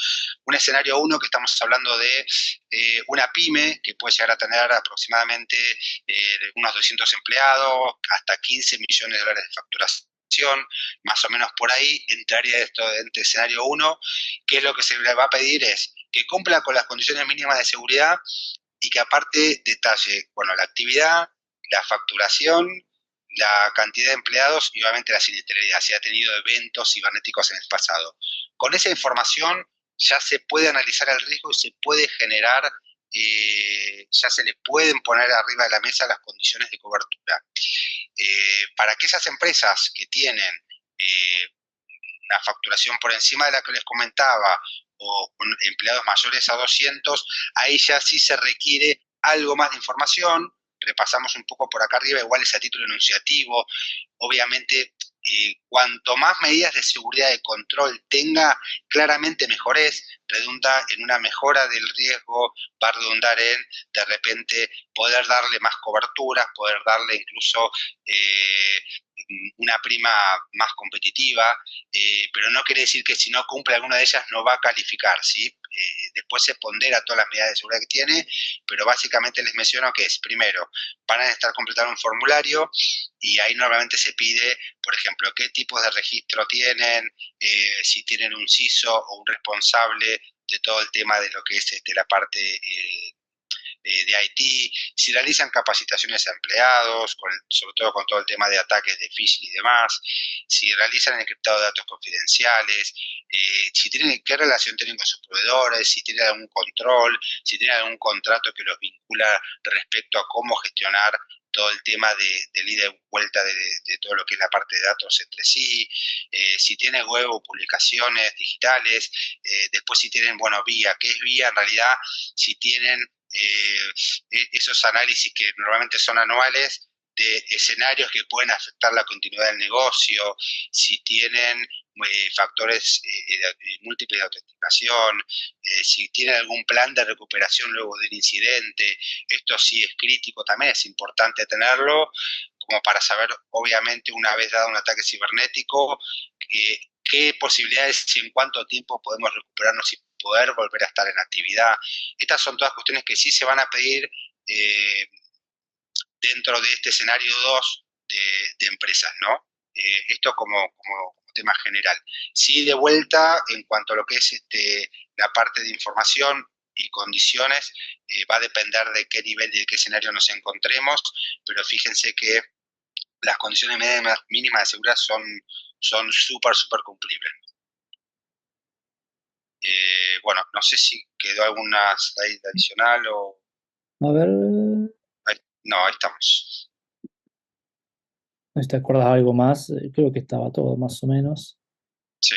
Un escenario 1, que estamos hablando de una pyme que puede llegar a tener aproximadamente unos 200 empleados, hasta 15 millones de dólares de facturación, más o menos por ahí. Entraría esto dentro del escenario 1, que es lo que se le va a pedir es que cumpla con las condiciones mínimas de seguridad y que aparte detalle, bueno, la actividad, la facturación, la cantidad de empleados y obviamente la siniestralidad, si ha tenido eventos cibernéticos en el pasado. Con esa información ya se puede analizar el riesgo y se puede generar, ya se le pueden poner arriba de la mesa las condiciones de cobertura. Para que esas empresas que tienen una facturación por encima de la que les comentaba o empleados mayores a 200, ahí ya sí se requiere algo más de información. Repasamos un poco por acá arriba, igual es a título enunciativo. Obviamente, cuanto más medidas de seguridad de control tenga, claramente mejor es. Redunda en una mejora del riesgo, va a redundar en, de repente, poder darle más coberturas, poder darle incluso una prima más competitiva, pero no quiere decir que si no cumple alguna de ellas no va a calificar, ¿sí? Después se pondera todas las medidas de seguridad que tiene, pero básicamente les menciono que es, primero, van a necesitar completar un formulario y ahí normalmente se pide, por ejemplo, qué tipos de registro tienen, si tienen un CISO o un responsable de todo el tema de lo que es la parte de IT, si realizan capacitaciones a empleados, sobre todo con todo el tema de ataques de phishing y demás, si realizan encriptado de datos confidenciales, si tienen, qué relación tienen con sus proveedores, si tienen algún control, si tienen algún contrato que los vincula respecto a cómo gestionar todo el tema de ida y vuelta de todo lo que es la parte de datos entre sí, si tienen web o publicaciones digitales, después si tienen, bueno, vía, ¿qué es vía? En realidad, si tienen esos análisis que normalmente son anuales de escenarios que pueden afectar la continuidad del negocio, si tienen factores múltiples de autenticación, si tienen algún plan de recuperación luego del incidente. Esto sí es crítico, también es importante tenerlo, como para saber, obviamente, una vez dado un ataque cibernético, qué posibilidades y en cuánto tiempo podemos recuperarnos y poder volver a estar en actividad. Estas son todas cuestiones que sí se van a pedir dentro de este escenario 2 de empresas, ¿no? Esto como tema general. Sí, de vuelta, en cuanto a lo que es la parte de información y condiciones va a depender de qué nivel y de qué escenario nos encontremos, pero fíjense que las condiciones mínimas de seguridad son súper cumplibles. Bueno, no sé si quedó alguna slide adicional o... A ver, No, ahí estamos. si te acuerdas algo más, creo que estaba todo más o menos Sí.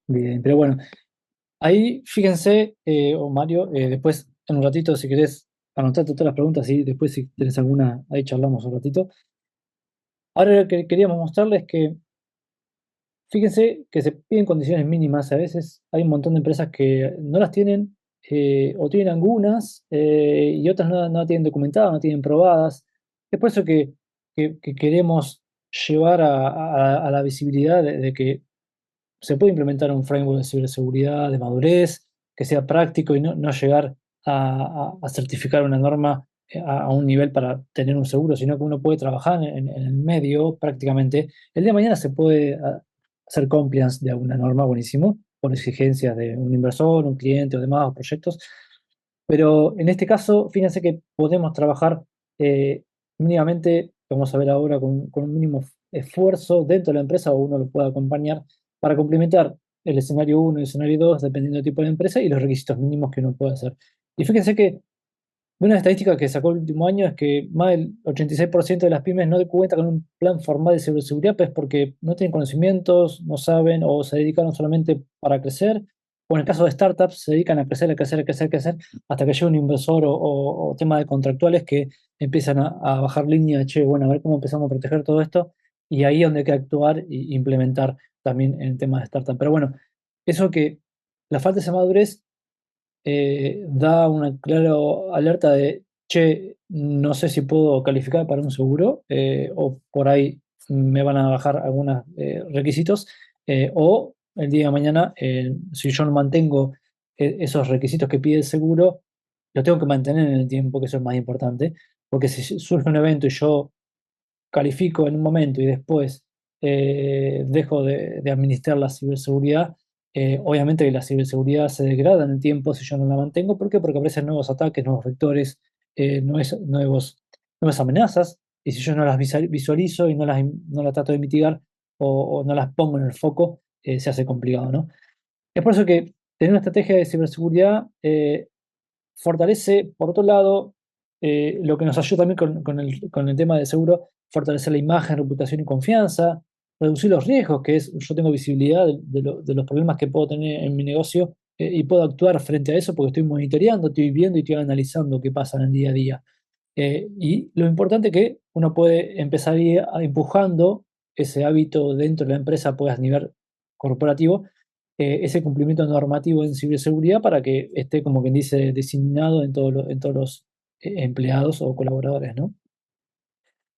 bien. Pero bueno, ahí fíjense, o Mario, después en un ratito, si querés, anotate todas las preguntas y después si tenés alguna, ahí charlamos un ratito. Ahora lo que queríamos mostrarles que, fíjense que se piden condiciones mínimas. A veces hay un montón de empresas que no las tienen, o tienen algunas, y otras no la tienen documentadas, no tienen probadas. Es por eso que queremos llevar a la visibilidad de que se puede implementar un framework de ciberseguridad, de madurez, que sea práctico y no llegar a certificar una norma a un nivel para tener un seguro, sino que uno puede trabajar en el medio prácticamente. El día de mañana se puede hacer compliance de alguna norma, buenísimo, por exigencias de un inversor, un cliente o demás, o proyectos. Pero en este caso, fíjense que podemos trabajar mínimamente, vamos a ver ahora, con un mínimo esfuerzo dentro de la empresa, o uno lo puede acompañar para complementar el escenario 1 y el escenario 2, dependiendo del tipo de empresa, y los requisitos mínimos que uno puede hacer. Y fíjense que una estadística que sacó el último año es que más del 86% de las pymes no cuenta con un plan formal de ciberseguridad, pues porque no tienen conocimientos, no saben o se dedicaron solamente para crecer. O en el caso de startups, se dedican a crecer, a crecer, a crecer, a crecer, hasta que llega un inversor o tema de contractuales que empiezan a bajar línea, che, bueno, a ver cómo empezamos a proteger todo esto. Y ahí es donde hay que actuar e implementar también en temas de startup. Pero bueno, eso que la falta de esa madurez da una clara alerta de, che, no sé si puedo calificar para un seguro, o por ahí me van a bajar algunos requisitos, o el día de mañana, si yo no mantengo esos requisitos que pide el seguro, los tengo que mantener en el tiempo, que eso es más importante, porque si surge un evento y yo califico en un momento y después dejo de administrar la ciberseguridad, obviamente que la ciberseguridad se degrada en el tiempo si yo no la mantengo. ¿Por qué? Porque aparecen nuevos ataques, nuevos vectores, nuevas amenazas, y si yo no las visualizo y no las trato de mitigar o no las pongo en el foco, se hace complicado, ¿no? Es por eso que tener una estrategia de ciberseguridad fortalece, por otro lado, lo que nos ayuda también con el tema de seguro, fortalecer la imagen, reputación y confianza, reducir los riesgos, que es, yo tengo visibilidad de los problemas que puedo tener en mi negocio, y puedo actuar frente a eso porque estoy monitoreando, estoy viendo y estoy analizando qué pasa en el día a día. Y lo importante es que uno puede empezar a ir empujando ese hábito dentro de la empresa, pues a nivel corporativo, ese cumplimiento normativo en ciberseguridad para que esté, como quien dice, diseminado en todos los empleados o colaboradores, ¿no?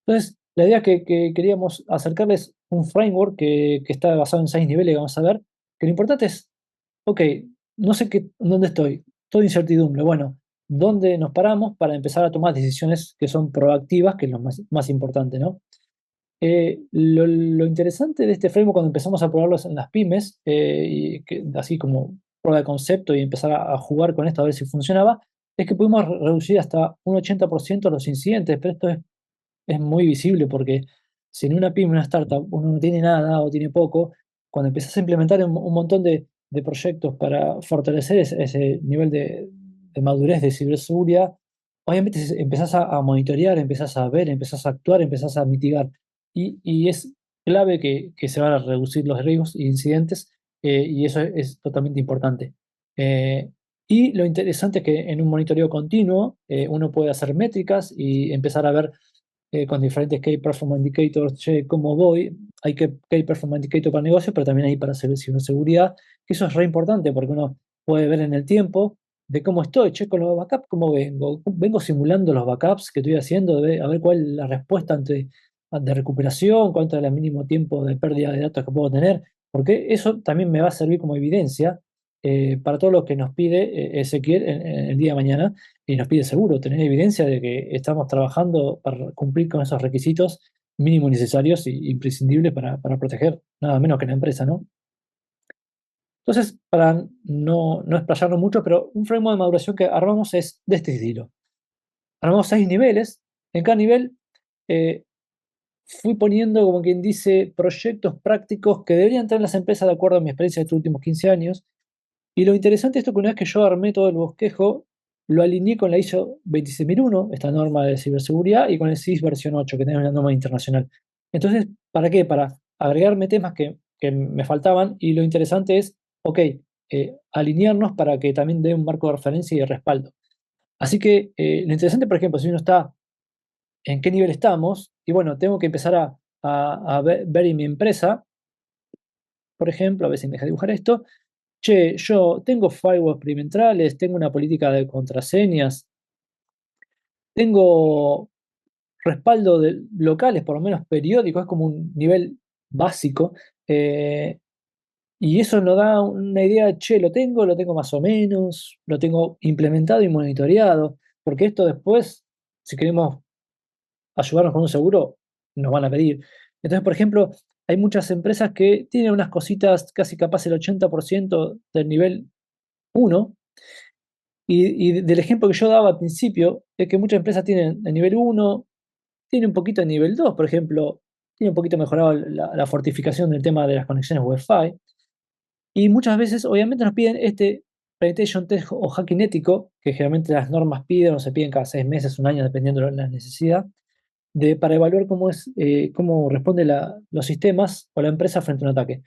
Entonces, la idea que queríamos acercarles un framework que está basado en 6 niveles que vamos a ver, que lo importante es, ok, no sé dónde estoy, toda incertidumbre. Bueno, ¿dónde nos paramos para empezar a tomar decisiones que son proactivas, que es lo más importante, ¿no? Lo interesante de este framework cuando empezamos a probarlos en las pymes, y así como prueba de concepto y empezar a jugar con esto a ver si funcionaba, es que pudimos reducir hasta un 80% los incidentes, pero esto es muy visible porque si en una pyme, una startup, uno no tiene nada o tiene poco, cuando empezás a implementar un montón de proyectos para fortalecer ese nivel de madurez de ciberseguridad, obviamente empezás a monitorear, empezás a ver, empezás a actuar, empezás a mitigar. Y es clave que se van a reducir los riesgos e incidentes, y eso es totalmente importante. Eh, y lo interesante es que en un monitoreo continuo uno puede hacer métricas y empezar a ver con diferentes Key Performance Indicators, che, cómo voy. Hay que Key Performance Indicator para negocio, pero también hay para ciberseguridad, que eso es re importante porque uno puede ver en el tiempo de cómo estoy, che, con los backups, cómo vengo simulando los backups que estoy haciendo, a ver cuál es la respuesta ante recuperación, cuánto es el mínimo tiempo de pérdida de datos que puedo tener, porque eso también me va a servir como evidencia para todo lo que nos pide Ezequiel en el día de mañana, y nos pide seguro tener evidencia de que estamos trabajando para cumplir con esos requisitos mínimos necesarios e imprescindibles para proteger nada menos que la empresa, ¿no? Entonces, para no explayarnos mucho, pero un framework de maduración que armamos es de este estilo. Armamos 6 niveles. En cada nivel eh, fui poniendo, como quien dice, proyectos prácticos que deberían tener las empresas de acuerdo a mi experiencia de estos últimos 15 años. Y lo interesante es esto que una vez que yo armé todo el bosquejo, lo alineé con la ISO 26001, esta norma de ciberseguridad, y con el CIS versión 8, que tiene una norma internacional. Entonces, ¿para qué? Para agregarme temas que me faltaban, y lo interesante es, ok, alinearnos para que también dé un marco de referencia y de respaldo. Así que lo interesante, por ejemplo, si uno está en qué nivel estamos, y bueno, tengo que empezar a ver en mi empresa, por ejemplo, a ver si me deja dibujar esto. Che, yo tengo firewalls perimetrales, tengo una política de contraseñas, tengo respaldo de locales, por lo menos periódico, es como un nivel básico. eh, y eso nos da una idea, che, lo tengo más o menos, lo tengo implementado y monitoreado, porque esto después, si queremos ayudarnos con un seguro, nos van a pedir. Entonces, por ejemplo, hay muchas empresas que tienen unas cositas, casi capaz el 80% del nivel uno. Y del ejemplo que yo daba al principio, es que muchas empresas tienen el nivel uno, tiene un poquito de nivel 2, por ejemplo, tiene un poquito mejorado la fortificación del tema de las conexiones Wi-Fi. Y muchas veces, obviamente, nos piden este penetration test o hacking ético, que generalmente las normas piden o se piden cada 6 meses, un año, dependiendo de la necesidad, para evaluar cómo responden los sistemas o la empresa frente a un ataque.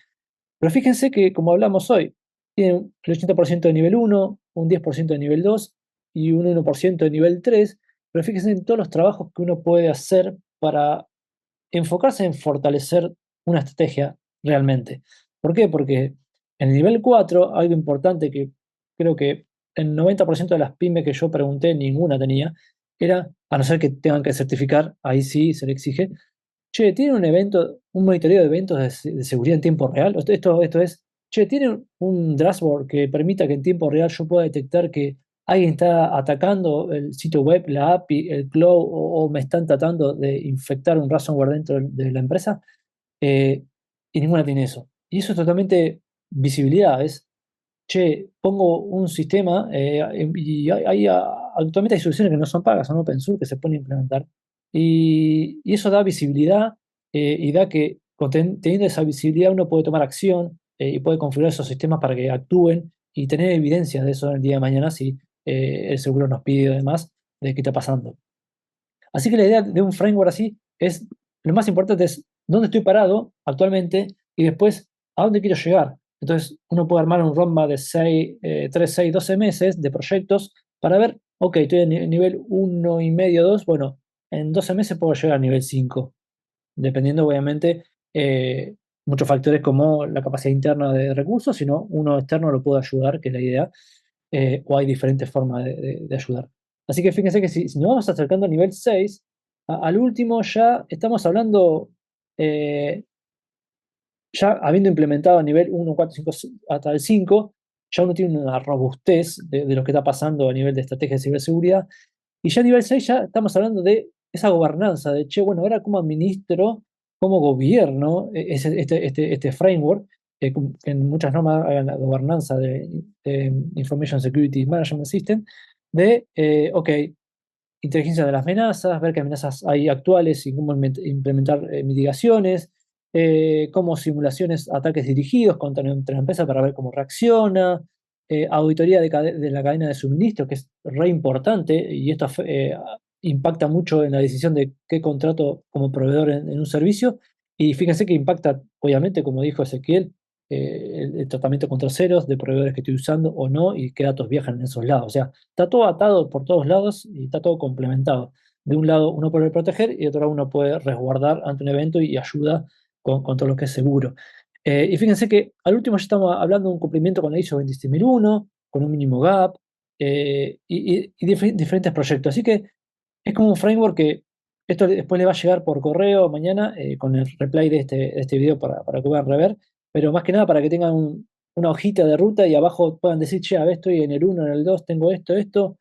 Pero fíjense que, como hablamos hoy, tiene el 80% de nivel uno, un 10% de nivel 2 y un 1% de nivel 3. Pero fíjense en todos los trabajos que uno puede hacer para enfocarse en fortalecer una estrategia realmente. ¿Por qué? Porque en el nivel 4, algo importante que creo que el 90% de las pymes que yo pregunté, ninguna tenía, era, a no ser que tengan que certificar, ahí sí se le exige, che, ¿tiene un evento, un monitoreo de eventos de seguridad en tiempo real? Esto es, che, ¿tiene un dashboard que permita que en tiempo real yo pueda detectar que alguien está atacando el sitio web, la API, el cloud, o me están tratando de infectar un ransomware dentro de la empresa? Eh, y ninguna tiene eso. Y eso es totalmente visibilidad, es, che, pongo un sistema y actualmente hay soluciones que no son pagas, son open source, que se pueden implementar. Y eso da visibilidad y da que teniendo esa visibilidad uno puede tomar acción y puede configurar esos sistemas para que actúen y tener evidencia de eso en el día de mañana si el seguro nos pide además de qué está pasando. Así que la idea de un framework así es, lo más importante es dónde estoy parado actualmente y después a dónde quiero llegar. Entonces uno puede armar un roadmap de 3, 6, 12 meses de proyectos para ver, ok, estoy en nivel 1,5, 2, bueno, en 12 meses puedo llegar al nivel 5, dependiendo obviamente muchos factores como la capacidad interna de recursos, sino uno externo lo puede ayudar, que es la idea, o hay diferentes formas de ayudar. Así que fíjense que si nos vamos acercando al nivel 6, al último ya estamos hablando, eh, ya habiendo implementado a nivel 1, 4, 5, hasta el 5, ya uno tiene una robustez de lo que está pasando a nivel de estrategia de ciberseguridad. Y ya a nivel 6 ya estamos hablando de esa gobernanza, de, che, bueno, ahora cómo administro, cómo gobierno este framework, que en muchas normas hagan la gobernanza de Information Security Management System, ok, inteligencia de las amenazas, ver qué amenazas hay actuales y cómo implementar mitigaciones, cómo simulaciones, ataques dirigidos contra nuestra empresa para ver cómo reacciona, auditoría de la cadena de suministro, que es re importante y esto impacta mucho en la decisión de qué contrato como proveedor en un servicio. Y fíjense que impacta, obviamente, como dijo Ezequiel, el tratamiento contra ceros de proveedores que estoy usando o no y qué datos viajan en esos lados. O sea, está todo atado por todos lados y está todo complementado. De un lado uno puede proteger y de otro lado uno puede resguardar ante un evento y ayuda con todo lo que es seguro. Y fíjense que al último ya estamos hablando de un cumplimiento con la ISO 26001, con un mínimo gap y diferentes proyectos. Así que es como un framework que esto después le va a llegar por correo mañana con el replay de este video para que puedan rever, pero más que nada para que tengan una hojita de ruta y abajo puedan decir, che, a ver, estoy en el 1, en el 2, tengo esto,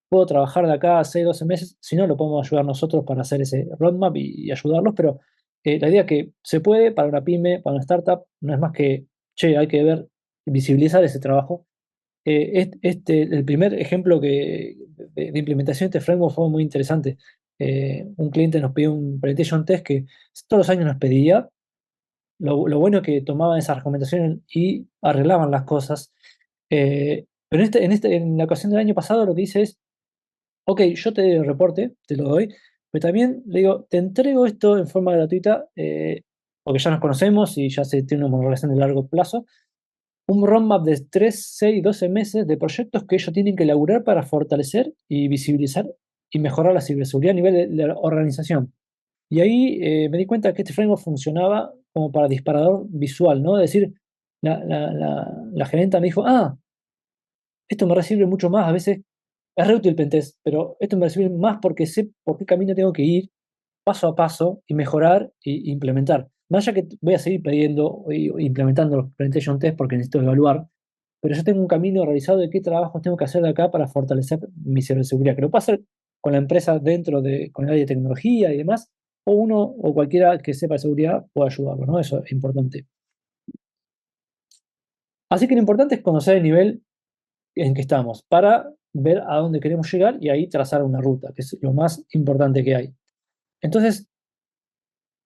puedo trabajar de acá a 6, 12 meses, si no, lo podemos ayudar nosotros para hacer ese roadmap y ayudarlos, pero la idea es que se puede para una pyme, para una startup, no es más que, che, hay que ver visibilizar ese trabajo. El primer ejemplo de implementación de este framework fue muy interesante. Un cliente nos pidió un penetration test que todos los años nos pedía. Lo bueno es que tomaban esas recomendaciones y arreglaban las cosas. Pero en la ocasión del año pasado lo que hice es, ok, yo te doy el reporte, te lo doy, pero también le digo, te entrego esto en forma gratuita, porque ya nos conocemos y ya se tiene una relación de largo plazo, un roadmap de 3, 6, 12 meses de proyectos que ellos tienen que elaborar para fortalecer y visibilizar y mejorar la ciberseguridad a nivel de la organización. Y ahí me di cuenta que este framework funcionaba como para disparador visual, ¿no? Es decir, la gerenta me dijo, esto me recibe mucho más, a veces es re útil el pentest, pero esto me recibe más porque sé por qué camino tengo que ir paso a paso y mejorar e implementar. Más allá que voy a seguir pidiendo e implementando los penetration test porque necesito evaluar, pero yo tengo un camino realizado de qué trabajos tengo que hacer de acá para fortalecer mi ciberseguridad, que lo puedo hacer con la empresa con el área de tecnología y demás, o uno o cualquiera que sepa de seguridad puede ayudarlo, ¿no? Eso es importante. Así que lo importante es conocer el nivel en que estamos para ver a dónde queremos llegar y ahí trazar una ruta, que es lo más importante que hay. Entonces,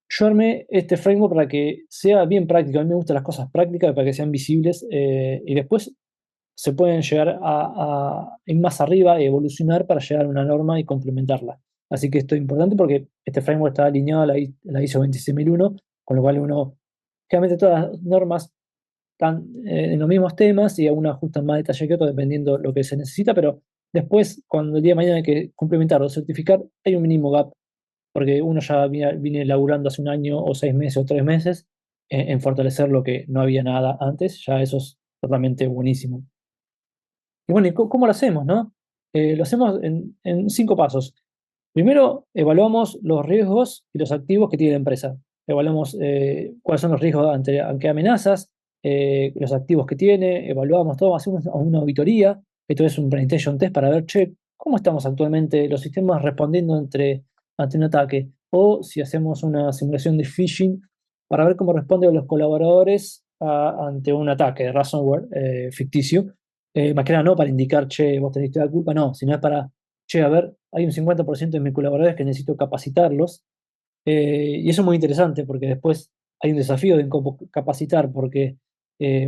yo armé este framework para que sea bien práctico. A mí me gustan las cosas prácticas para que sean visibles y después se pueden llegar a ir más arriba y evolucionar para llegar a una norma y complementarla. Así que esto es importante porque este framework está alineado a la ISO 26001, con lo cual generalmente todas las normas están en los mismos temas y algunas ajustan más detalle que otros dependiendo de lo que se necesita, pero después, cuando el día de mañana hay que complementar o certificar, hay un mínimo gap porque uno ya viene laburando hace un año o 6 meses o 3 meses en fortalecer lo que no había nada antes, ya eso es totalmente buenísimo. Y bueno, ¿cómo lo hacemos, no? Lo hacemos en 5 pasos. Primero, evaluamos los riesgos y los activos que tiene la empresa. Evaluamos cuáles son los riesgos ante amenazas, los activos que tiene, evaluamos todo, hacemos una auditoría. Esto es un penetration test para ver, che, ¿cómo estamos actualmente los sistemas respondiendo ante un ataque? O si hacemos una simulación de phishing para ver cómo responden los colaboradores ante un ataque de ransomware ficticio. Más que nada no para indicar, che, vos tenés la culpa, no, sino es para, che, a ver, hay un 50% de mis colaboradores que necesito capacitarlos. Y eso es muy interesante porque después hay un desafío de cómo capacitar, porque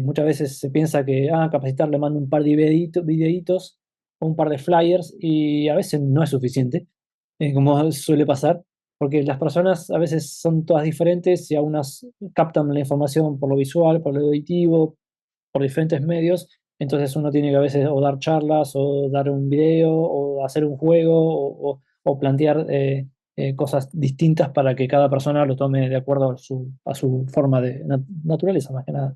muchas veces se piensa que, capacitar le mando un par de videitos o un par de flyers y a veces no es suficiente, como suele pasar, porque las personas a veces son todas diferentes y algunas captan la información por lo visual, por lo auditivo, por diferentes medios. Entonces uno tiene que a veces o dar charlas o dar un video o hacer un juego o plantear cosas distintas para que cada persona lo tome de acuerdo a su forma de naturaleza, más que nada.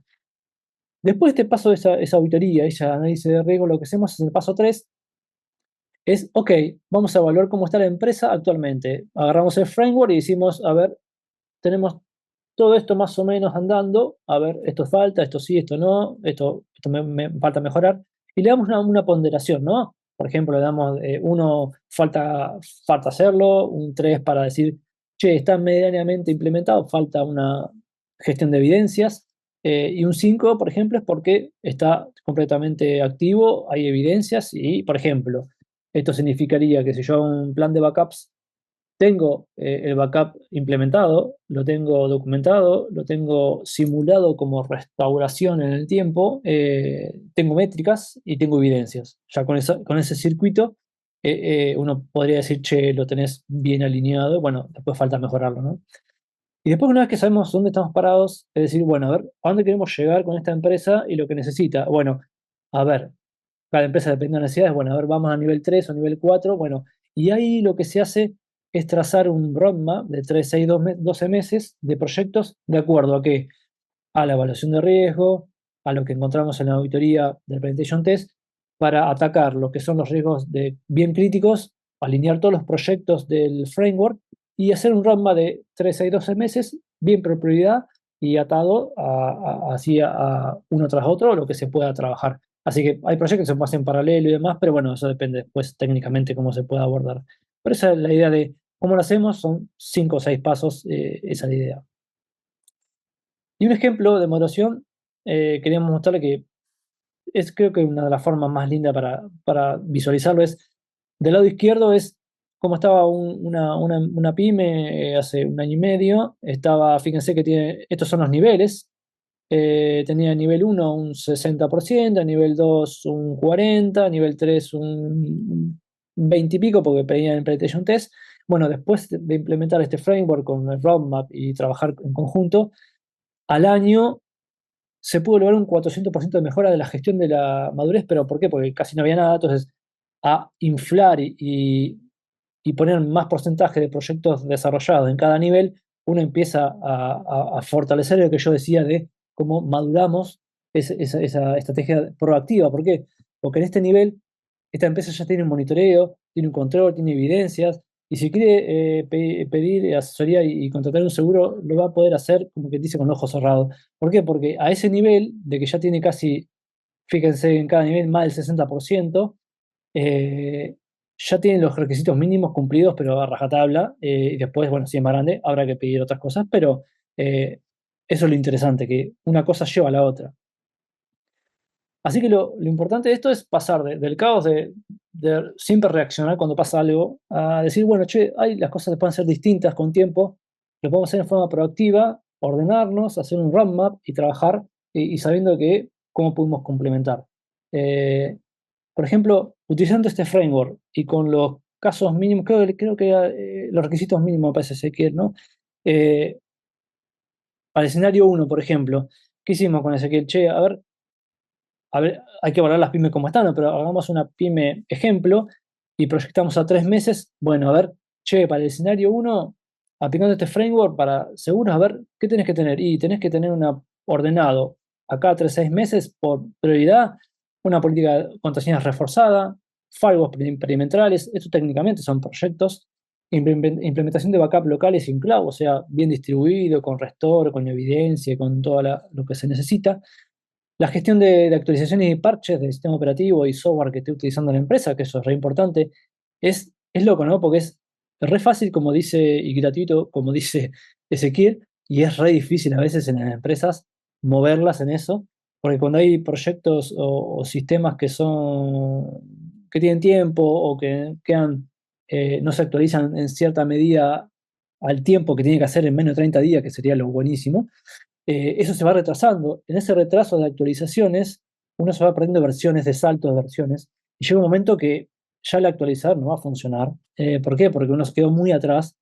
Después de este paso de esa auditoría, ese análisis de riesgo, lo que hacemos es el paso 3 es, ok, vamos a evaluar cómo está la empresa actualmente. Agarramos el framework y decimos, a ver, tenemos todo esto más o menos andando, a ver, esto falta, esto sí, esto no, esto me falta mejorar, y le damos una ponderación, ¿no? Por ejemplo, le damos 1, falta hacerlo, un 3 para decir, che, está medianamente implementado, falta una gestión de evidencias, y un 5, por ejemplo, es porque está completamente activo, hay evidencias, y, por ejemplo, esto significaría que si yo hago un plan de backups tengo el backup implementado, lo tengo documentado, lo tengo simulado como restauración en el tiempo, tengo métricas y tengo evidencias. Ya con ese circuito uno podría decir, che, lo tenés bien alineado, bueno, después falta mejorarlo, ¿no? Y después una vez que sabemos dónde estamos parados, es decir, bueno, a ver, ¿a dónde queremos llegar con esta empresa y lo que necesita? Bueno, a ver, cada empresa depende de las necesidades. Bueno, a ver, vamos a nivel 3 o nivel 4. Bueno, y ahí lo que se hace es trazar un roadmap de 3, 6, 12 meses de proyectos de acuerdo a qué, a la evaluación de riesgo, a lo que encontramos en la auditoría del Penetration Test, para atacar lo que son los riesgos bien críticos, alinear todos los proyectos del framework y hacer un roadmap de 3, 6, 12 meses, bien por prioridad y atado así a uno tras otro lo que se pueda trabajar. Así que hay proyectos que se hacen en paralelo y demás, pero bueno, eso depende después técnicamente cómo se pueda abordar. Pero esa es la idea de cómo lo hacemos, son 5 o 6 pasos, esa es la idea. Y un ejemplo de moderación, queríamos mostrarle que es creo que una de las formas más lindas para visualizarlo es, del lado izquierdo es cómo estaba una pyme hace un año y medio. Estaba, fíjense que tiene, estos son los niveles. Tenía nivel uno un 60%, nivel 2 un 40%, nivel 3 un 20 y pico porque pedían el PlayStation Test. Bueno, después de implementar este framework con el roadmap y trabajar en conjunto, al año se pudo lograr un 400% de mejora de la gestión de la madurez, pero ¿por qué? Porque casi no había nada, entonces a inflar y poner más porcentaje de proyectos desarrollados en cada nivel, uno empieza a fortalecer lo que yo decía de cómo maduramos esa estrategia proactiva. ¿Por qué? Porque en este nivel, esta empresa ya tiene un monitoreo, tiene un control, tiene evidencias, y si quiere pedir asesoría y contratar un seguro, lo va a poder hacer, como que dice, con los ojos cerrados. ¿Por qué? Porque a ese nivel de que ya tiene casi, fíjense en cada nivel, más del 60%, eh, ya tienen los requisitos mínimos cumplidos, pero a rajatabla. Y después, bueno, si es más grande, habrá que pedir otras cosas, pero eso es lo interesante, que una cosa lleva a la otra. Así que lo importante de esto es pasar del caos de siempre reaccionar cuando pasa algo, a decir, bueno, che, las cosas pueden ser distintas con tiempo, lo podemos hacer en forma proactiva, ordenarnos, hacer un roadmap y trabajar y sabiendo que cómo podemos complementar. Eh, por ejemplo, utilizando este framework y con los casos mínimos, creo que los requisitos mínimos me parece Ezequiel, ¿no? Eh, Para el escenario uno, por ejemplo, ¿qué hicimos con Ezequiel? Che, a ver, hay que valorar las pymes como están, ¿no? Pero hagamos una pyme ejemplo y proyectamos a 3 meses. Bueno, a ver, che, para el escenario uno, aplicando este framework para seguros, a ver, ¿qué tenés que tener? Y tenés que tener una ordenado acá 3, 6 meses por prioridad, una política de contraseñas reforzada, firewalls perimetrales, esto técnicamente son proyectos, implementación de backup locales sin cloud, o sea, bien distribuido, con restore, con evidencia, con todo lo que se necesita. La gestión de actualizaciones y parches del sistema operativo y software que esté utilizando la empresa, que eso es re importante, es loco, ¿no? Porque es re fácil, como dice, y gratuito, como dice Ezequiel, y es re difícil a veces en las empresas moverlas en eso, porque cuando hay proyectos o sistemas que tienen tiempo o que quedan, no se actualizan en cierta medida al tiempo que tiene que hacer en menos de 30 días, que sería lo buenísimo, eso se va retrasando. En ese retraso de actualizaciones, uno se va perdiendo versiones de salto de versiones y llega un momento que ya el actualizar no va a funcionar. ¿Por qué? Porque uno se quedó muy atrás,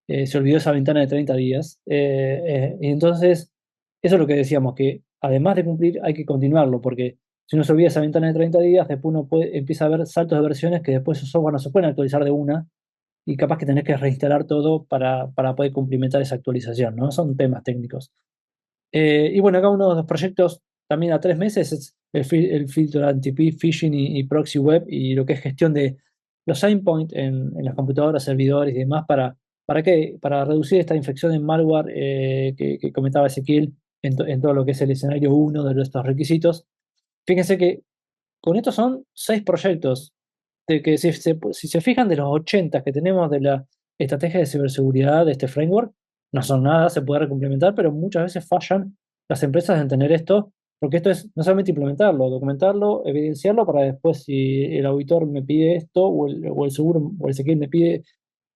se olvidó esa ventana de 30 días. Y entonces, eso es lo que decíamos, que además de cumplir hay que continuarlo, porque si uno se olvida esa ventana de 30 días, después uno empieza a ver saltos de versiones que después esos software no se pueden actualizar de una y capaz que tenés que reinstalar todo para poder cumplimentar esa actualización, ¿no? Son temas técnicos. Y bueno, acá uno de los proyectos también a 3 meses es el filtro anti-phishing y proxy web y lo que es gestión de los endpoints en las computadoras, servidores y demás. ¿Para qué? Para reducir esta infección en malware que comentaba Ezequiel en todo lo que es el escenario uno de estos requisitos. Fíjense que con estos son 6 proyectos, de que si se fijan de los 80 que tenemos de la estrategia de ciberseguridad de este framework, no son nada, se puede complementar, pero muchas veces fallan las empresas en tener esto, porque esto es no solamente implementarlo, documentarlo, evidenciarlo para después si el auditor me pide esto o el seguro o el security me pide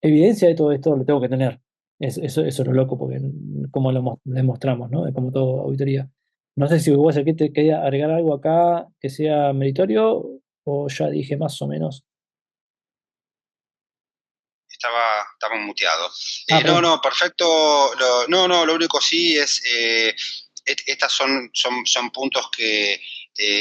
evidencia de todo esto, lo tengo que tener. Eso es lo loco, porque como lo demostramos, ¿no? Es como todo auditoría. No sé si vos aquí te quería agregar algo acá que sea meritorio o ya dije más o menos. Estaba muteado. Ah, No, perdón. no, perfecto. No, no, lo único sí es, estas son puntos que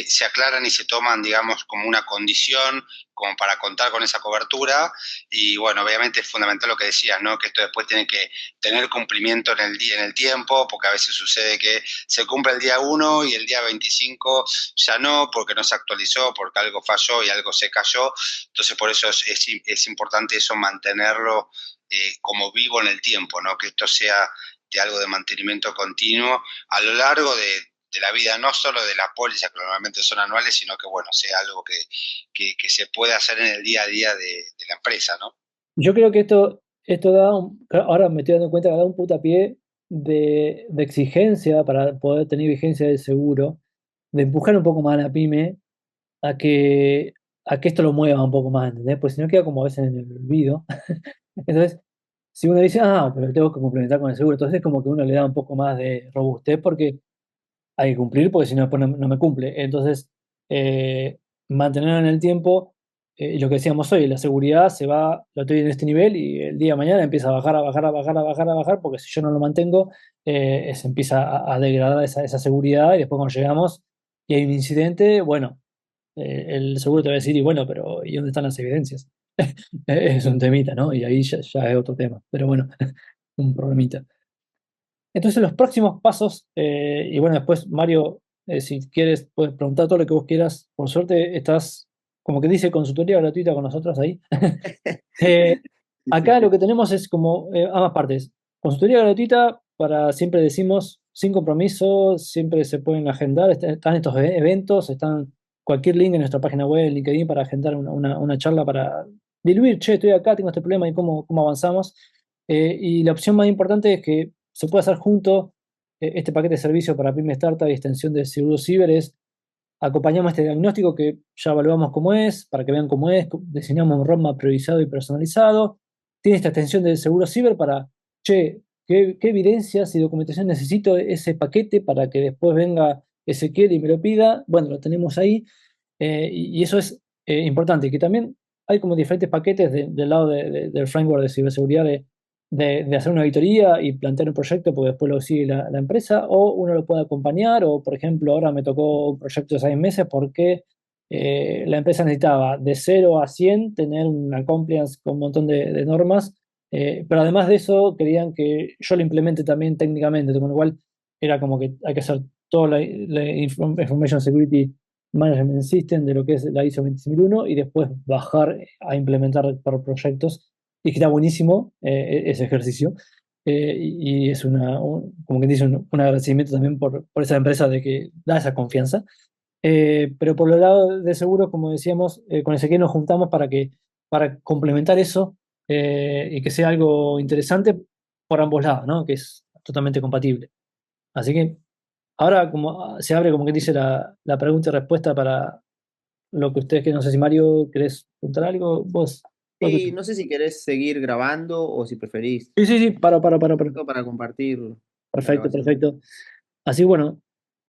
se aclaran y se toman, digamos, como una condición, como para contar con esa cobertura. Y bueno, obviamente es fundamental lo que decías, ¿no? Que esto después tiene que tener cumplimiento en el día, en el tiempo, porque a veces sucede que se cumple el día 1 y el día 25 ya no, porque no se actualizó, porque algo falló y algo se cayó. Entonces, por eso es importante eso, mantenerlo como vivo en el tiempo, ¿no? Que esto sea de algo de mantenimiento continuo a lo largo de la vida, no solo de la póliza, que normalmente son anuales, sino que, bueno, sea algo que se puede hacer en el día a día de la empresa, ¿no? Yo creo que esto ahora me estoy dando cuenta que da un putapié de exigencia para poder tener vigencia del seguro. de empujar un poco más a la pyme a que, a que esto lo mueva un poco más, ¿entendés? Pues si no queda como a veces en el olvido. Entonces, si uno dice, ah, pero tengo que complementar con el seguro, entonces es como que uno le da un poco más de robustez porque hay que cumplir, porque si no, después no me cumple. Entonces, eh, mantenerlo en el tiempo, y lo que decíamos hoy, la seguridad se va, lo estoy en este nivel y el día de mañana empieza a bajar, a bajar, a bajar, a bajar, a bajar, porque si yo no lo mantengo, se empieza a degradar esa seguridad y después cuando llegamos y hay un incidente, bueno, el seguro te va a decir, y bueno, pero ¿y dónde están las evidencias? Es un temita, ¿no? Y ahí ya es otro tema, pero bueno, un problemita. Entonces los próximos pasos, y bueno, después Mario, si quieres, puedes preguntar todo lo que vos quieras. Por suerte estás, como que dice, consultoría gratuita con nosotros ahí. Eh, Sí, sí, Acá lo sí. que tenemos es como ambas partes. Consultoría gratuita para, siempre decimos, sin compromiso, siempre se pueden agendar, están estos eventos, están cualquier link en nuestra página web, en LinkedIn, para agendar una charla para diluir, che, estoy acá, tengo este problema y cómo avanzamos. Y la opción más importante es que se puede hacer junto este paquete de servicio para Pyme Startup y extensión de seguro ciber es acompañamos este diagnóstico que ya evaluamos cómo es, para que vean cómo es, diseñamos un roadmap priorizado y personalizado. Tiene esta extensión del seguro ciber para, che, ¿qué evidencias y documentación necesito ese paquete para que después venga Ezequiel y me lo pida? Bueno, lo tenemos ahí. Y eso es importante, que también hay como diferentes paquetes del lado del framework de ciberseguridad de hacer una auditoría y plantear un proyecto porque después lo sigue la empresa, o uno lo puede acompañar, o por ejemplo ahora me tocó un proyecto de 6 meses porque la empresa necesitaba de 0 a 100 tener una compliance con un montón de normas, pero además de eso querían que yo lo implemente también técnicamente, con lo cual era como que hay que hacer toda la Information Security Management System de lo que es la ISO 26001 y después bajar a implementar por proyectos. Y que está buenísimo ese ejercicio. Y es como que dice, un agradecimiento también por esa empresa de que da esa confianza. Pero por el lado de seguros, como decíamos, con Ezequiel nos juntamos para complementar eso y que sea algo interesante por ambos lados, ¿no? Que es totalmente compatible. Así que ahora como se abre como que dice la pregunta y respuesta para lo que ustedes, que no sé si Mario, ¿querés preguntar algo? Vos. Lo Sí, tuyo. no sé si querés seguir grabando o si preferís Sí, sí, sí, para. para compartir la Perfecto, grabación. perfecto. Así bueno,